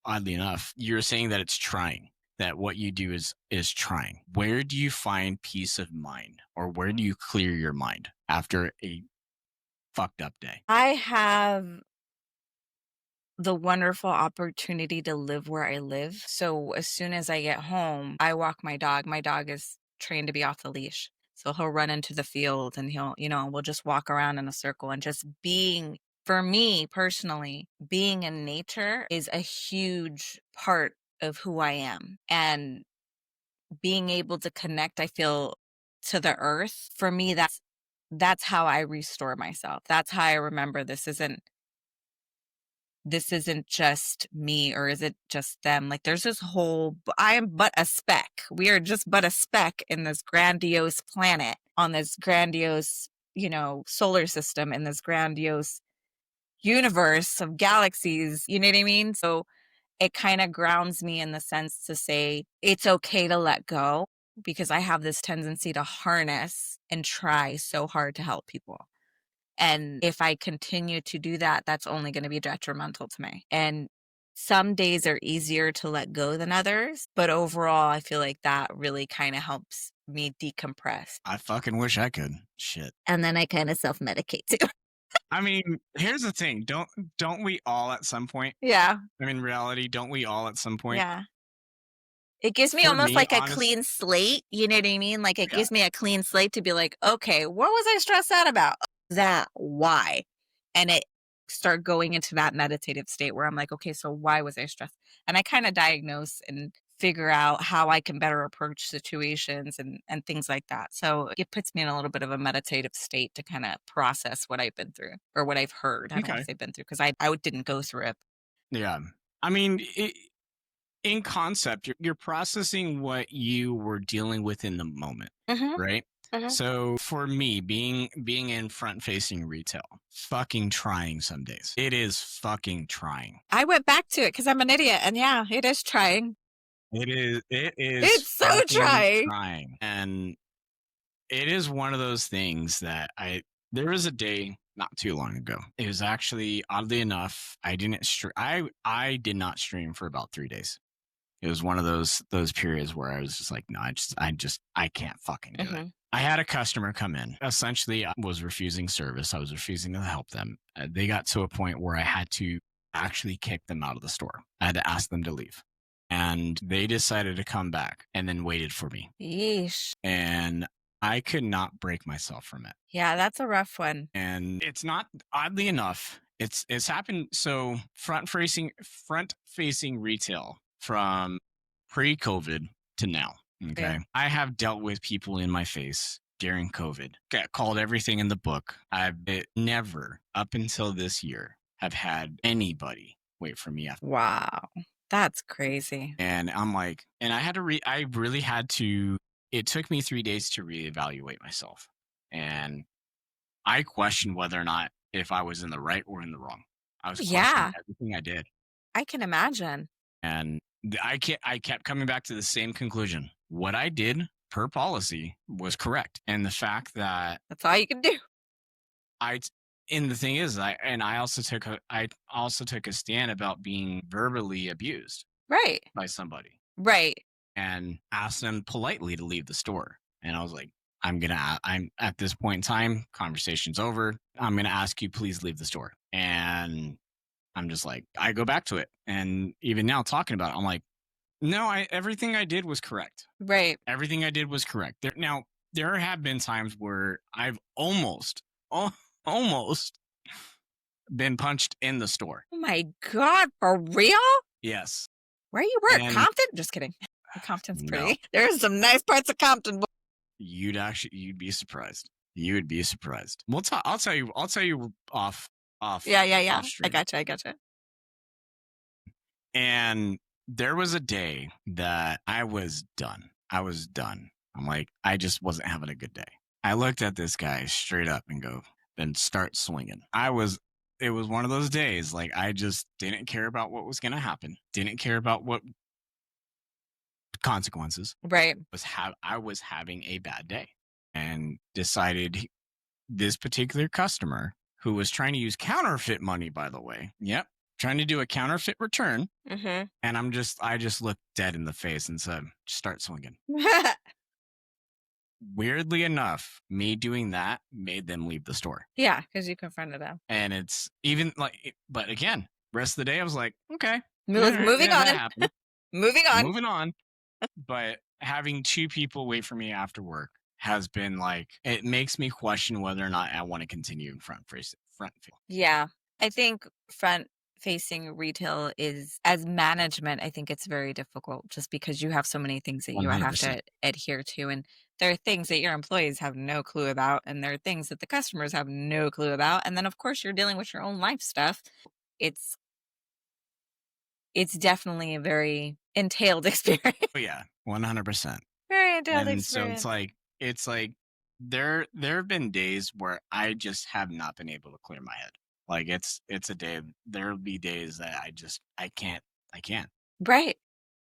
Oddly enough, you're saying that it's trying. That what you do is trying. Where do you find peace of mind, or where do you clear your mind after a fucked up day? I have the wonderful opportunity to live where I live. So as soon as I get home, I walk my dog. My dog is trained to be off the leash. So he'll run into the field and we'll just walk around in a circle and just being, for me personally, being in nature is a huge part of who I am. And being able to connect, I feel, to the earth, for me, that's how I restore myself. That's how I remember this isn't just me, or is it just them? Like there's this whole, I am but a speck. We are just but a speck in this grandiose planet, on this grandiose, solar system, in this grandiose universe of galaxies. You know what I mean? So it kind of grounds me in the sense to say it's okay to let go, because I have this tendency to harness and try so hard to help people. And if I continue to do that, that's only going to be detrimental to me. And some days are easier to let go than others. But overall, I feel like that really kind of helps me decompress. I fucking wish I could. Shit. And then I kind of self medicate too. I mean, here's the thing. Don't we all at some point? Yeah. I mean, reality, don't we all at some point? Yeah. It gives me For almost me, like a clean slate. You know what I mean? Like it yeah. gives me a clean slate to be like, okay, what was I stressed out about? That, why? And it start going into that meditative state where I'm like, okay, so why was I stressed? And I kind of diagnose and figure out how I can better approach situations and things like that. So it puts me in a little bit of a meditative state to kind of process what I've been through, or what I've heard. I don't want Okay. to say been through, because I didn't go through it. Yeah. I mean, in concept, you're processing what you were dealing with in the moment, Mm-hmm. right? Mm-hmm. So for me, being in front facing retail, fucking trying some days. It is fucking trying. I went back to it because I'm an idiot, and yeah, it is trying. It is It's so fucking trying. trying. And it is one of those things that there was a day not too long ago. It was actually, oddly enough, I did not stream for about 3 days. It was one of those periods where I was just like, no, I can't fucking do it. I had a customer come in. Essentially, I was refusing service. I was refusing to help them. They got to a point where I had to actually kick them out of the store. I had to ask them to leave. And they decided to come back and then waited for me. Yeesh. And I could not break myself from it. Yeah, that's a rough one. And it's not, oddly enough, it's happened. So front facing retail from pre-COVID to now. Okay. Yeah. I have dealt with people in my face during COVID. Got called everything in the book. I've never, up until this year, have had anybody wait for me after. Wow. That's crazy. And I'm like, and I really had to, it took me 3 days to reevaluate myself. And I questioned whether or not if I was in the right or in the wrong. I was questioning everything I did. I can imagine. And I kept coming back to the same conclusion. What I did per policy was correct. And the fact that That's all you can do. and the thing is, I also took a stand about being verbally abused Right. by somebody. Right. And asked them politely to leave the store. And I was like, I'm at this point in time, conversation's over. I'm going to ask you, please leave the store. And I'm just like, I go back to it. And even now talking about it, I'm like, no, everything I did was correct. Right. Everything I did was correct. There have been times where I've almost been punched in the store. Oh my God, for real? Yes. Where you work? And Compton? Just kidding. Compton's No. pretty. There's some nice parts of Compton. You'd be surprised. You would be surprised. I'll tell you off. Yeah. off stream. I gotcha. And there was a day that I was done. I'm like, I just wasn't having a good day. I looked at this guy straight up and go, then start swinging. It was one of those days. Like, I just didn't care about what was going to happen. Didn't care about what consequences. Right. I was having a bad day and decided this particular customer who was trying to use counterfeit money, by the way. Yep. Trying to do a counterfeit return. Mm-hmm. And I just looked dead in the face and said, start swinging. Weirdly enough, me doing that made them leave the store. Yeah, because you confronted them. And it's even like, but again, rest of the day, I was like, okay, Moving yeah, on. that happened. Moving on. Moving on. But having two people wait for me after work has been like, it makes me question whether or not I want to continue in front face. Yeah. I think front facing retail is, as management, I think it's very difficult just because you have so many things that you have 100%. to adhere to. And there are things that your employees have no clue about, and there are things that the customers have no clue about. And then, of course, you're dealing with your own life stuff. It's definitely a very entailed experience. Oh yeah, 100%. Very entailed And so experience. it's like there have been days where I just have not been able to clear my head. Like it's a day. There'll be days that I can't. Right.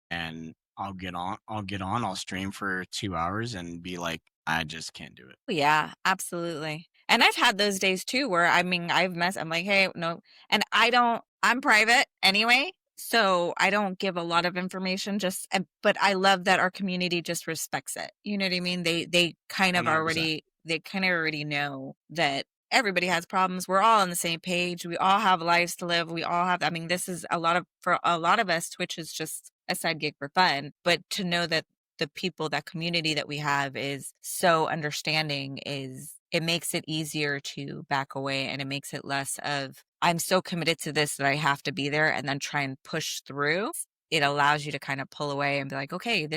And I'll stream for 2 hours and be like, I just can't do it. Yeah, absolutely. And I've had those days too where I mean I'm like, hey, no, and I'm private anyway, so I don't give a lot of information but I love that our community just respects it. You know what I mean? They kind of 100%. already know that everybody has problems. We're all on the same page. We all have lives to live. We all have, I mean, this is for a lot of us, Twitch is just a side gig for fun, but to know that the people, that community that we have is so understanding, it makes it easier to back away, and it makes it less of, I'm so committed to this that I have to be there and then try and push through. It allows you to kind of pull away and be like, okay,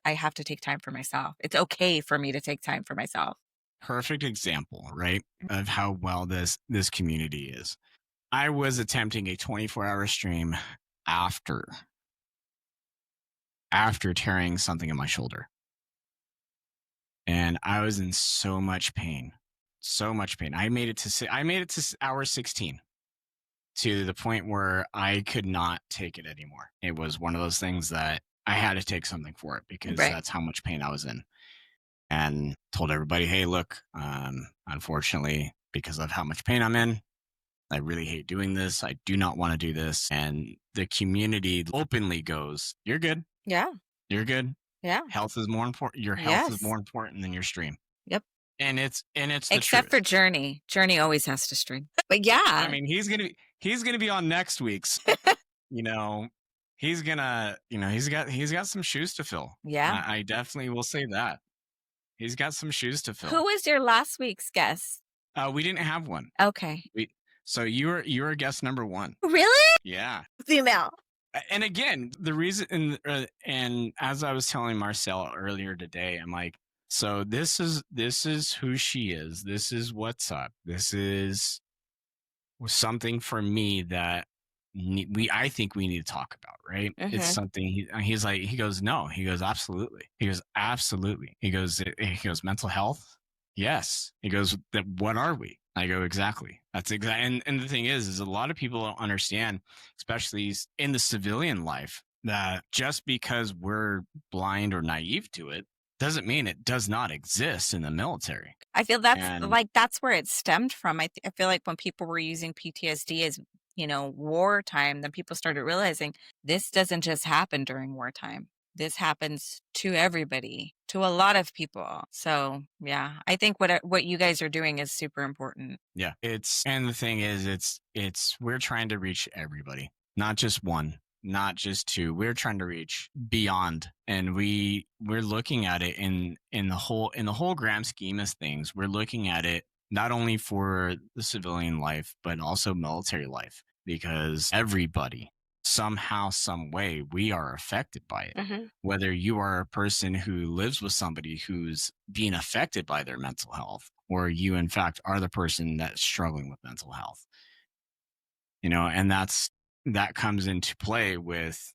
I have to take time for myself. It's okay for me to take time for myself. Perfect example, right, of how well this community is. I was attempting a 24-hour stream after tearing something in my shoulder. And I was in so much pain. So much pain. I made it to hour 16, to the point where I could not take it anymore. It was one of those things that I had to take something for it because Right. that's how much pain I was in. And told everybody, hey, look, unfortunately, because of how much pain I'm in, I really hate doing this. I do not want to do this. And the community openly goes, you're good. Yeah. You're good. Yeah. Health is more important. Your health is more important than your stream. Yep. And it's the Except truth. for Journey. Journey always has to stream. But yeah. I mean, he's gonna be on next week's. You know, he's got some shoes to fill. Yeah. I definitely will say that. He's got some shoes to fill. Who was your last week's guest? We didn't have one. Okay. So you were guest number 1. Really? Yeah. Female. And again, the reason, and as I was telling Marcel earlier today, I'm like, so this is who she is. This is what's up. This is something for me that I think we need to talk about, right? It's something he goes, no, he goes, absolutely. He goes, absolutely. He goes, mental health. Yes. He goes, what are we? I go, exactly. That's exactly. And the thing is a lot of people don't understand, especially in the civilian life, that just because we're blind or naive to it doesn't mean it does not exist in the military. I feel that's where it stemmed from. I feel like when people were using PTSD as, wartime, then people started realizing this doesn't just happen during wartime. This happens to everybody, to a lot of people. So yeah, I think what you guys are doing is super important. Yeah, and the thing is, we're trying to reach everybody, not just one, not just two. We're trying to reach beyond, and we're looking at it in the whole grand scheme of things. We're looking at it not only for the civilian life, but also military life, because everybody, somehow, some way, we are affected by it. Whether you are a person who lives with somebody who's being affected by their mental health, or you, in fact, are the person that's struggling with mental health, and that comes into play with,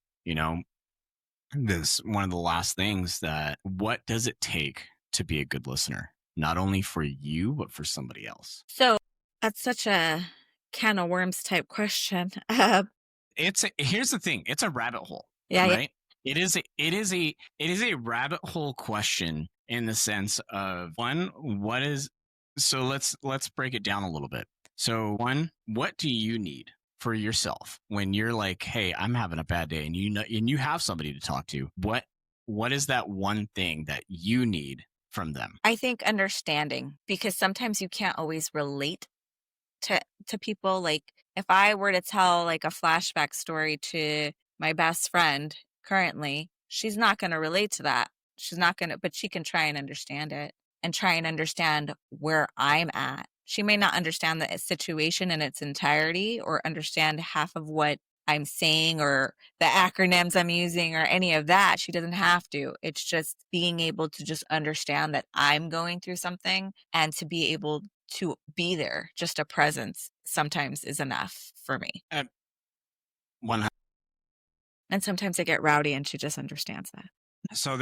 this one of the last things, that what does it take to be a good listener, not only for you, but for somebody else? So that's such a can of worms type question. Here's the thing. It's a rabbit hole, Yeah, right? it is a rabbit hole question in the sense of one, what is so let's break it down a little bit. So one, what do you need for yourself when you're like, hey, I'm having a bad day, and you have somebody to talk to? What is that one thing that you need from them? I think understanding, because sometimes you can't always relate to people. Like, if I were to tell like a flashback story to my best friend currently, she's not going to relate to that. She's not going to, but she can try and understand it and try and understand where I'm at. She may not understand the situation in its entirety or understand half of what I'm saying or the acronyms I'm using or any of that. She doesn't have to. It's just being able to just understand that I'm going through something and to be able to be there. Just a presence sometimes is enough for me. At one, And sometimes I get rowdy and she just understands that. so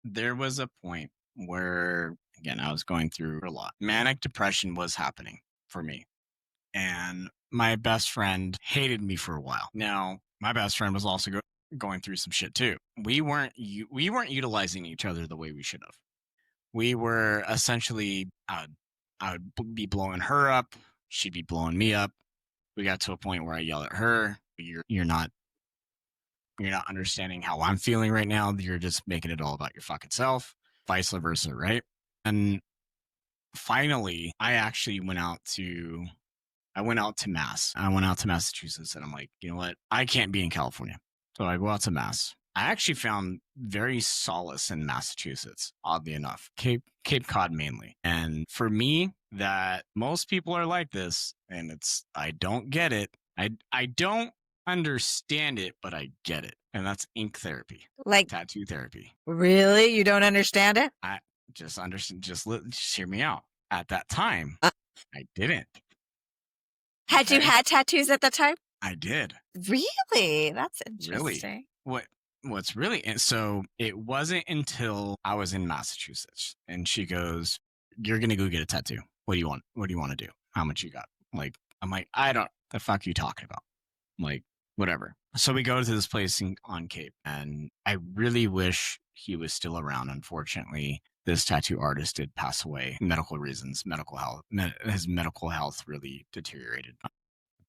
there was a point where, again, I was going through a lot. Manic depression was happening for me, and my best friend hated me for a while. Now, my best friend was also going through some shit too. We weren't utilizing each other the way we should have. We were essentially, I would be blowing her up, she'd be blowing me up. We got to a point where I yell at her, you're not understanding how I'm feeling right now. You're just making it all about your fucking self, vice versa, right? And finally, I went out to Mass. I went out to Massachusetts, and I'm like, you know what? I can't be in California. So I go out to Mass. I actually found very solace in Massachusetts, oddly enough, Cape Cod mainly. And for me, that most people are like this, and I don't get it. I don't understand it, but I get it. And that's ink therapy, Like, tattoo therapy. really? You don't understand it? I just understand, just hear me out. At that time, Uh, I didn't. Had you Okay. had tattoos at the time? I did. Really? That's Really. interesting. What's really, and so it wasn't until I was in Massachusetts, and she goes, "You're gonna go get a tattoo. What do you want? What do you want to do? How much you got?" I'm like, I don't. The fuck are you talking about? I'm like, whatever. So we go to this place on Cape, and I really wish he was still around. Unfortunately, this tattoo artist did pass away. Medical reasons, medical health. His medical health really deteriorated.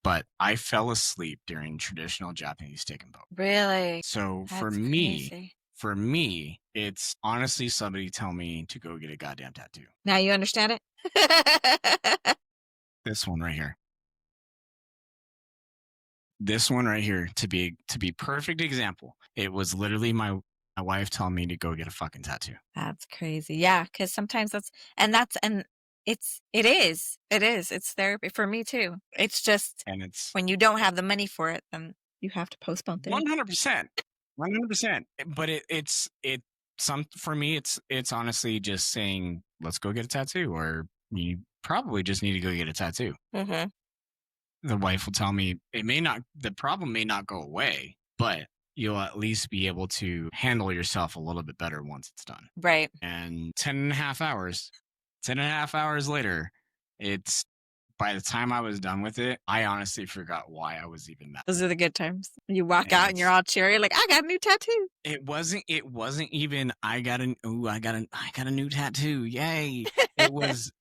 But I fell asleep during traditional Japanese Teikenbo. Really? So That's crazy. for me, it's honestly somebody tell me to go get a goddamn tattoo. Now you understand it? This one right here. This one right here, to be perfect example. It was literally my wife telling me to go get a fucking tattoo. That's crazy. Yeah, because sometimes it's therapy for me too. It's just And it's when you don't have the money for it, then you have to postpone things. 100%. 100%. But for me, it's honestly just saying, let's go get a tattoo, or you probably just need to go get a tattoo. Mm-hmm. The wife will tell me the problem may not go away, but you'll at least be able to handle yourself a little bit better once it's done. Right. And 10 and a half hours later, it's by the time I was done with it, I honestly forgot why I was even mad. Those are the good times. You walk And out and you're all cheery, like, I got a new tattoo. it wasn't even I got a new tattoo. Yay. it was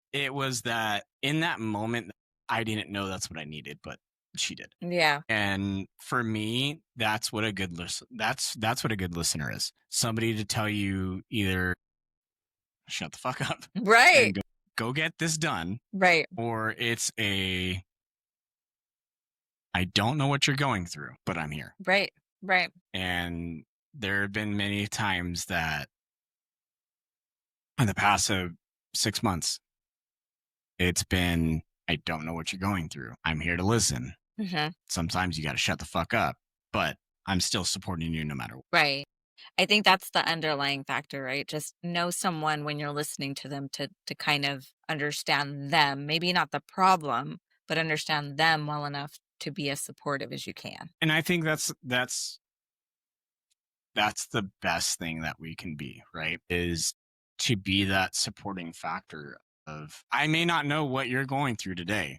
that in that moment I didn't know that's what I needed, but she did. Yeah. And for me, that's what a good that's what a good listener is. Somebody to tell you either shut the fuck up Right. and go get this done, Right. or it's I don't know what you're going through, but I'm here. Right. Right. And there have been many times that in the past 6 months, it's been, I don't know what you're going through. I'm here to listen. Mm-hmm. Sometimes you got to shut the fuck up, but I'm still supporting you no matter what. Right. I think that's the underlying factor, right? Just know someone when you're listening to them to kind of understand them. Maybe not the problem, but understand them well enough to be as supportive as you can. And I think that's the best thing that we can be, right? Is to be that supporting factor of, I may not know what you're going through today,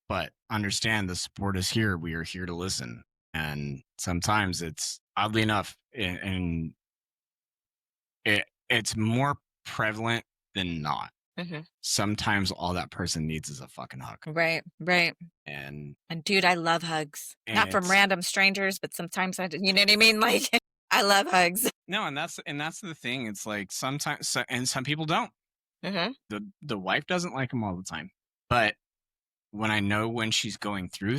but understand the support is here. We are here to listen. And sometimes it's oddly enough, and it's more prevalent than not. Mhm. Sometimes all that person needs is a fucking hug. Right, right. And And dude, I love hugs. Not from it's random strangers, but sometimes you know what I mean? Like, I love hugs. no, and that's the thing. It's like sometimes and some people don't. Mhm. The wife doesn't like them all the time. But when I know when she's going through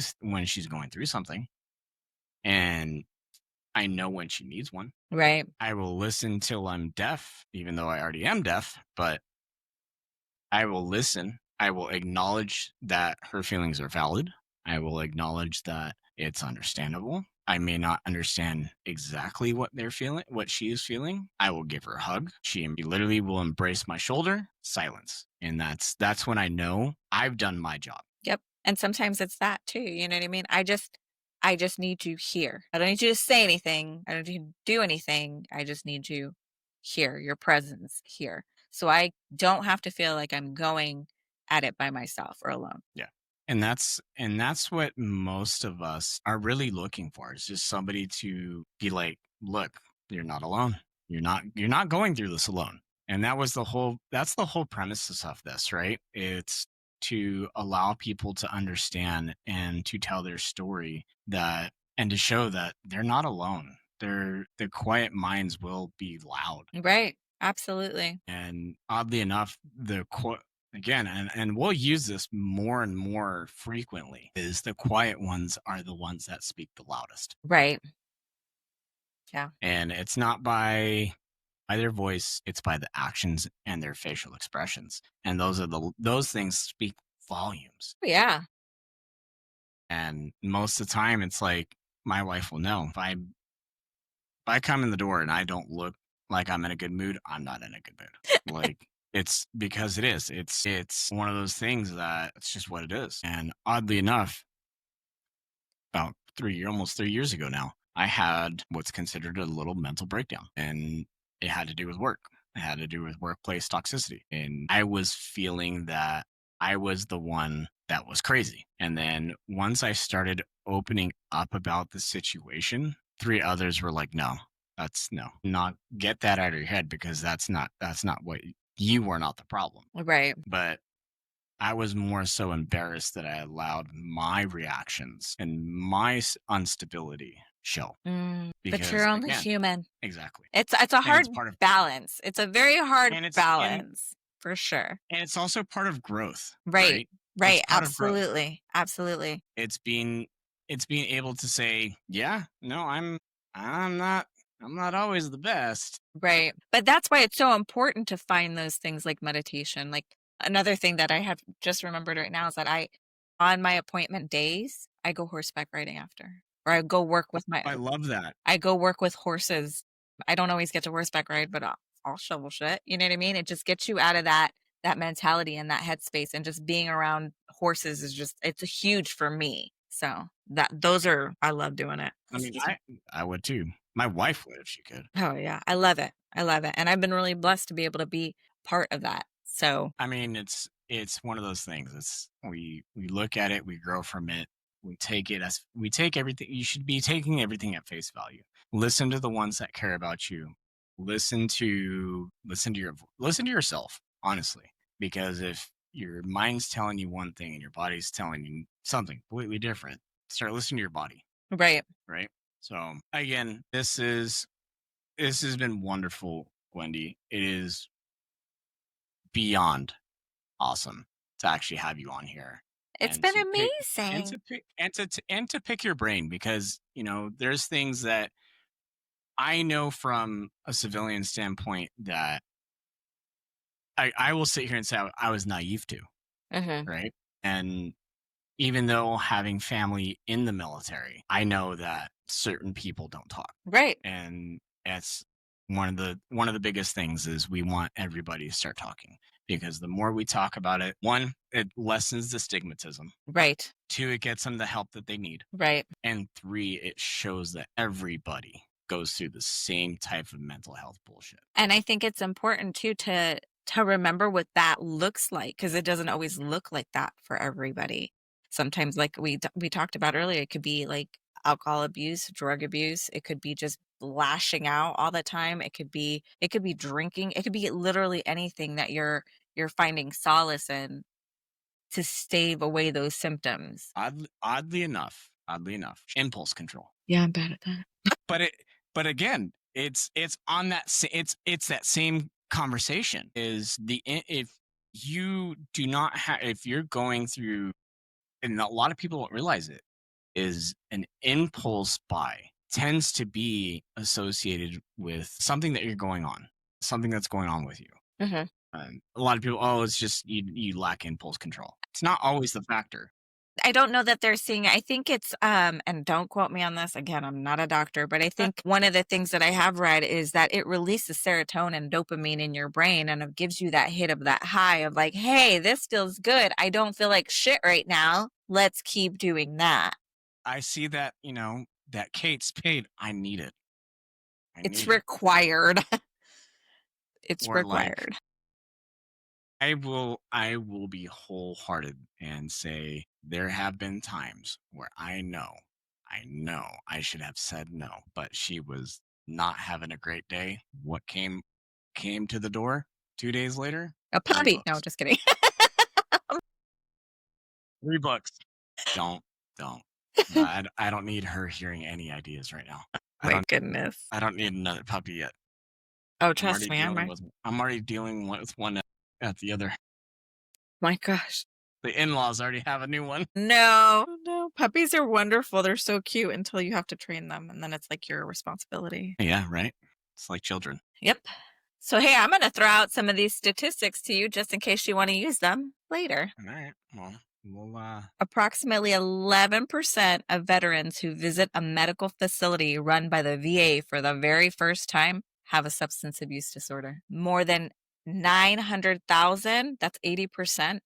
something, and I know when she needs one, Right, I will listen till I'm deaf, even though I already am deaf, but I will listen. I will acknowledge that her feelings are valid. I will acknowledge that it's understandable. I may not understand exactly what they're feeling, what she is feeling. I will give her a hug. She literally will embrace my shoulder, silence. And that's when I know I've done my job. yep. And sometimes it's that too, you know what I mean? I just need to hear. I don't need you to say anything. I don't need you to do anything. I just need to hear your presence here. So I don't have to feel like I'm going at it by myself or alone. Yeah. And that's what most of us are really looking for, is just somebody to be like, look, you're not alone. You're not going through this alone. And that's the whole premises of this, right? It's to allow people to understand and to tell their story, that and to show that they're not alone. The quiet minds will be loud. Right. Absolutely. And oddly enough, again, and we'll use this more and more frequently, is the quiet ones are the ones that speak the loudest. Right. Yeah. And it's not by their voice, it's by the actions and their facial expressions. And those things speak volumes. Yeah. And most of the time it's like, my wife will know, if I come in the door and I don't look like I'm in a good mood, I'm not in a good mood. Like, it's because it is. It's one of those things that it's just what it is. And oddly enough, about almost 3 years ago now, I had what's considered a little mental breakdown, and it had to do with work. It had to do with workplace toxicity, and I was feeling that I was the one that was crazy. And then once I started opening up about the situation, three others were like, "No, that's no, not get that out of your head, because that's not what you are not the problem." Right. But I was more so embarrassed that I allowed my reactions and my instability show, But you're because only again, human. exactly, It's a and hard it's part of balance. It's a very hard and it's and balance for sure. and it's also part of growth, Right. right? It's Right. part of growth. Absolutely. Absolutely. It's being it's being able to say, yeah, no, I'm not I'm not always the best. Right. But that's why it's so important to find those things like meditation. Like another thing that I have just remembered right now is that on my appointment days, I go horseback riding after, or I love that. I go work with horses. I don't always get to horseback ride, but I'll shovel shit. You know what I mean? It just gets you out of that mentality and that headspace, and just being around horses is just it's huge for me. So I love doing it. I mean, I would too. My wife would if she could. Oh yeah, I love it. I love it, and I've been really blessed to be able to be part of that. So I mean, it's one of those things. It's we look at it, we grow from it, we take everything. You should be taking everything at face value. Listen to the ones that care about you. Listen to yourself, honestly, because if your mind's telling you one thing and your body's telling you something completely different, start listening to your body, right, right? So again, this has been wonderful, Gwendy. It is beyond awesome to actually have you on here, it's and been to pick amazing. and to pick your brain, because there's things that I know from a civilian standpoint that I will sit here and say I was naive to, Hmm. right? And even though having family in the military, I know that certain people don't talk, Right, and that's one of the biggest things is we want everybody to start talking, because the more we talk about it, one, it lessens the stigmatism, right, two, it gets them the help that they need, right. and three, it shows that everybody goes through the same type of mental health bullshit. And I think it's important too to remember what that looks like, because it doesn't always look like that for everybody. Sometimes, like we talked about earlier, it could be like alcohol abuse, drug abuse. It could be just lashing out all the time. It could be drinking. It could be literally anything that you're finding solace in to stave away those symptoms. Oddly enough, impulse control. Yeah, I'm bad at that. But again, it's on that it's that same conversation. If you do not have, if you're going through, and a lot of people don't realize it, is an impulse buy tends to be associated with something that you're going on, something that's going on with you. Mhm. A lot of people, oh, it's just you lack impulse control. It's not always the factor. I don't know that they're seeing, I think it's and don't quote me on this, again, I'm not a doctor, but I think one of the things that I have read is that it releases serotonin and dopamine in your brain, and it gives you that hit of that high of like, hey, this feels good. I don't feel like shit right now. Let's keep doing that. I see that, that Kate Spade. I need it. It's required. It's Or like, required. I will be wholehearted and say there have been times where I know I should have said no, but she was not having a great day. What came to the door 2 days later? A 3 puppy. No, books. just kidding. 3 books. Don't. I don't need her hearing any ideas right now. My goodness. I don't need another puppy yet. Oh, trust me, I'm already dealing with one at the other. my gosh. The in-laws already have a new one. No, puppies are wonderful. They're so cute until you have to train them, and then it's like your responsibility. Yeah, right. It's like children. Yep. So, hey, I'm going to throw out some of these statistics to you just in case you want to use them later. All right. Well, we'll Approximately 11% of veterans who visit a medical facility run by the VA for the very first time have a substance abuse disorder. More than 900,000, that's 80%,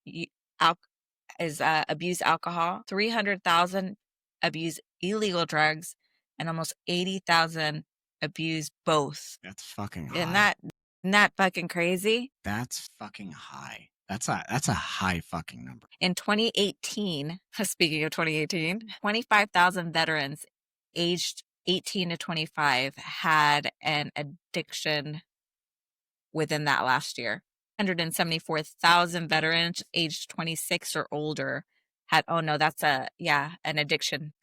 abuse alcohol. 300,000 abuse illegal drugs, and almost 80,000 abuse both. That's fucking high. Isn't that fucking crazy? That's fucking high. That's a high fucking number. In 2018, speaking of 2018, 25,000 veterans aged 18 to 25 had an addiction within that last year. 174,000 veterans aged 26 or older had, that's an addiction.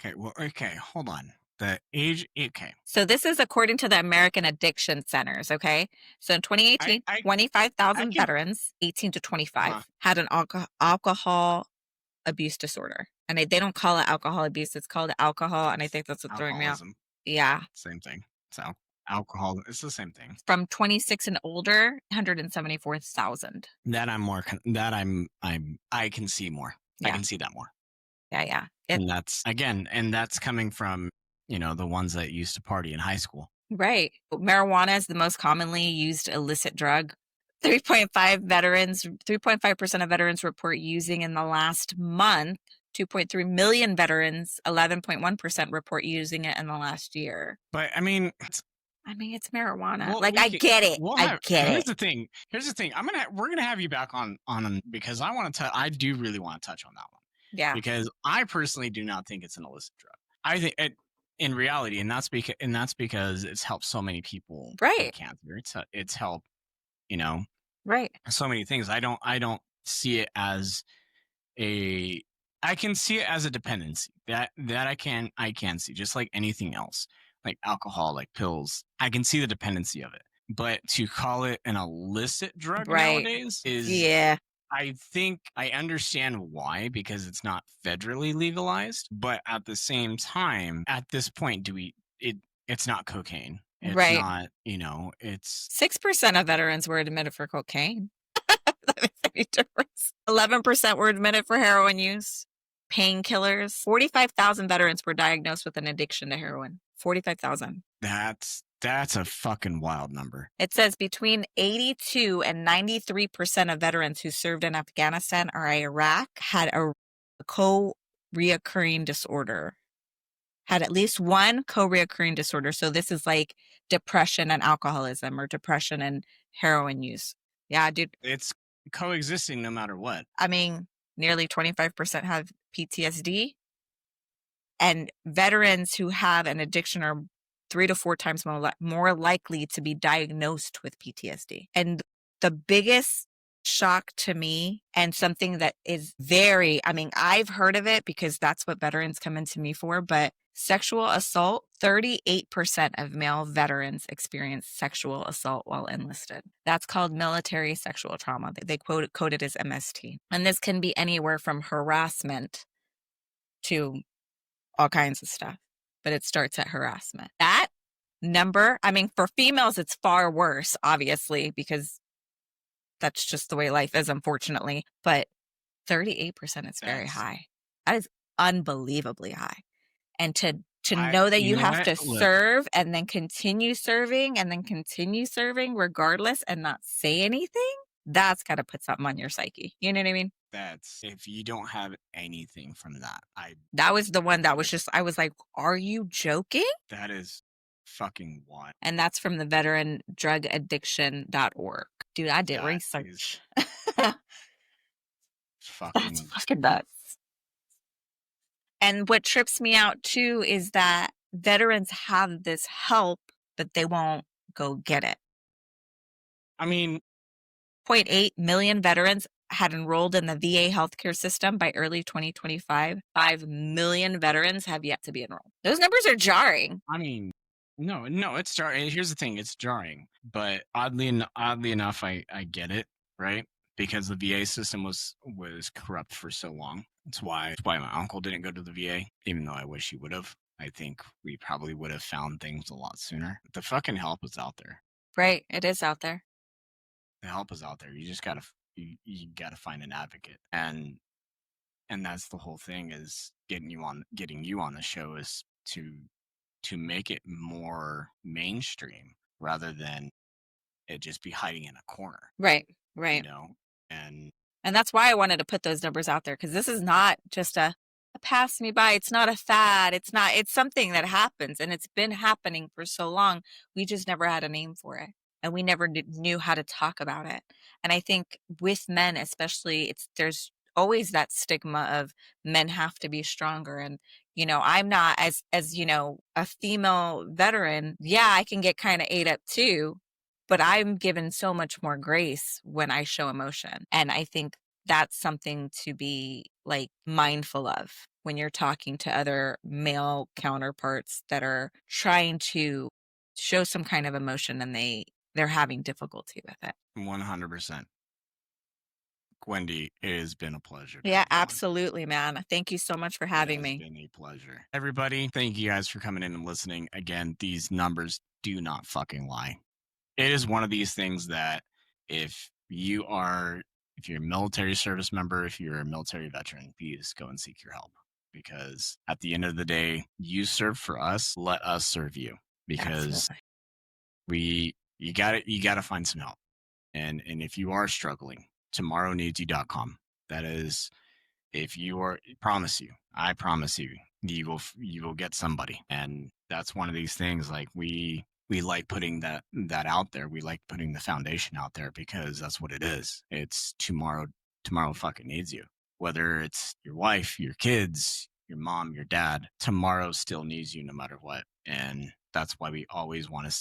Okay, hold on. The age, okay. So this is according to the American Addiction Centers, okay? So in 2018, 25,000 veterans, 18 to 25, had an alcohol abuse disorder. And they don't call it alcohol abuse, it's called alcohol, and I think that's what's throwing me off. Yeah. Same thing. So alcohol, it's the same thing. From 26 and older, 174,000. I can see more. Yeah. I can see that more. Yeah. And that's coming from, the ones that used to party in high school. Right. Marijuana is the most commonly used illicit drug. 3.5% of veterans report using in the last month. 2.3 million veterans, 11.1% report using it in the last year. But it's marijuana. Well, I get it. Here's the thing. We're gonna have you back on because I do really want to touch on that one. Yeah. Because I personally do not think it's an illicit drug. I think in reality, and that's because it's helped so many people with cancer. It's helped, right. so many things. I don't see it as I can see it as a dependency that I can see, just like anything else, like alcohol, like pills. I can see the dependency of it, but to call it an illicit drug nowadays is, I think I understand why, because it's not federally legalized, but at the same time, at this point, it's not cocaine. It's not, it's 6% of veterans were admitted for cocaine. That makes any difference. 11% were admitted for heroin use, painkillers. 45,000 veterans were diagnosed with an addiction to heroin. 45,000. That's a fucking wild number. It says between 82 and 93% of veterans who served in Afghanistan or Iraq had a co-reoccurring disorder. Had at least one co-reoccurring disorder. So this is like depression and alcoholism, or depression and heroin use. Yeah, dude. It's coexisting no matter what. Nearly 25% have PTSD. And veterans who have an addiction are 3 to 4 times more likely to be diagnosed with PTSD. And the biggest shock to me, and something that is I've heard of it because that's what veterans come into me for, but sexual assault, 38% of male veterans experience sexual assault while enlisted. That's called military sexual trauma. They code it as MST. And this can be anywhere from harassment to all kinds of stuff, but it starts at harassment. That number, for females, it's far worse, obviously, because that's just the way life is, unfortunately. But 38% is very high. That is unbelievably high. And to know that you have to serve and then continue serving and then continue serving regardless and not say anything, that's got to put something on your psyche. You know what I mean? That's if you don't have anything from that. That was the one that was just, I was like, are you joking? That is fucking wild. And that's from the veterandrugaddiction.org. Dude, I did research. That's fucking nuts. And what trips me out too is that veterans have this help, but they won't go get it. 0.8 million veterans had enrolled in the VA healthcare system by early 2025. 5 million veterans have yet to be enrolled. Those numbers are jarring. No, it's jarring. Here's the thing, it's jarring. But oddly enough, I get it, right? Because the VA system was corrupt for so long. That's why my uncle didn't go to the VA, even though I wish he would have. I think we probably would have found things a lot sooner. The fucking help is out there. Right, it is out there. The help is out there. You just gotta gotta find an advocate, and that's the whole thing, is getting you on the show is to make it more mainstream rather than it just be hiding in a corner. Right. And that's why I wanted to put those numbers out there, because this is not just a pass me by. It's not a fad. It's something that happens, and it's been happening for so long. We just never had a name for it, and we never knew how to talk about it. And I think with men especially, there's always that stigma of men have to be stronger. And I'm not, as a female veteran, I can get kind of ate up too, but I'm given so much more grace when I show emotion. And I think that's something to be mindful of when you're talking to other male counterparts that are trying to show some kind of emotion and they're having difficulty with it. 100%. Gwendy, it has been a pleasure. Yeah, absolutely, man. Thank you so much for having me. It's been a pleasure. Everybody, thank you guys for coming in and listening. Again, these numbers do not fucking lie. It is one of these things that if you're a military service member, if you're a military veteran, please go and seek your help. Because at the end of the day, you serve for us, let us serve you. Because you gotta find some help. And if you are struggling, tomorrowneedsyou.com. That is, if you are, I promise you, you will get somebody. And that's one of these things, we like putting that out there. We like putting the foundation out there because that's what it is. It's tomorrow fucking needs you. Whether it's your wife, your kids, your mom, your dad, tomorrow still needs you no matter what. And that's why we always want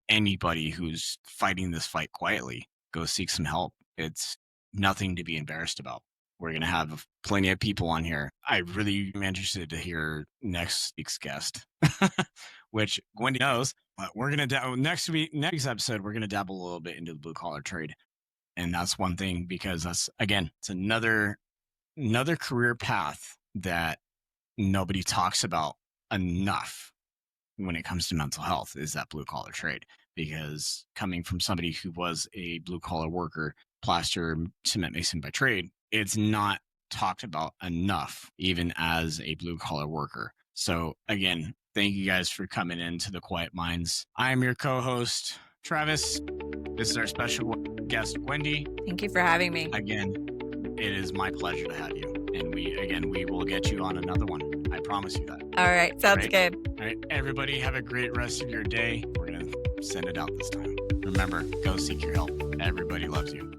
anybody who's fighting this fight quietly, go seek some help. It's nothing to be embarrassed about. We're going to have plenty of people on here. I really am interested to hear next week's guest, which Gwendy knows, but we're going to next week's episode, we're going to dabble a little bit into the blue collar trade. And that's one thing, because it's another career path that nobody talks about enough when it comes to mental health, is that blue collar trade. Because coming from somebody who was a blue collar worker, plaster, cement mason by trade, it's not talked about enough, even as a blue collar worker. So again, thank you guys for coming into the Quiet Minds. I am your co-host, Travis. This is our special guest, Gwendy. Thank you for having me. Again, it is my pleasure to have you. And we will get you on another one. I promise you that. All right. Sounds good. All right. Everybody have a great rest of your day. We're going to send it out this time. Remember, go seek your help. Everybody loves you.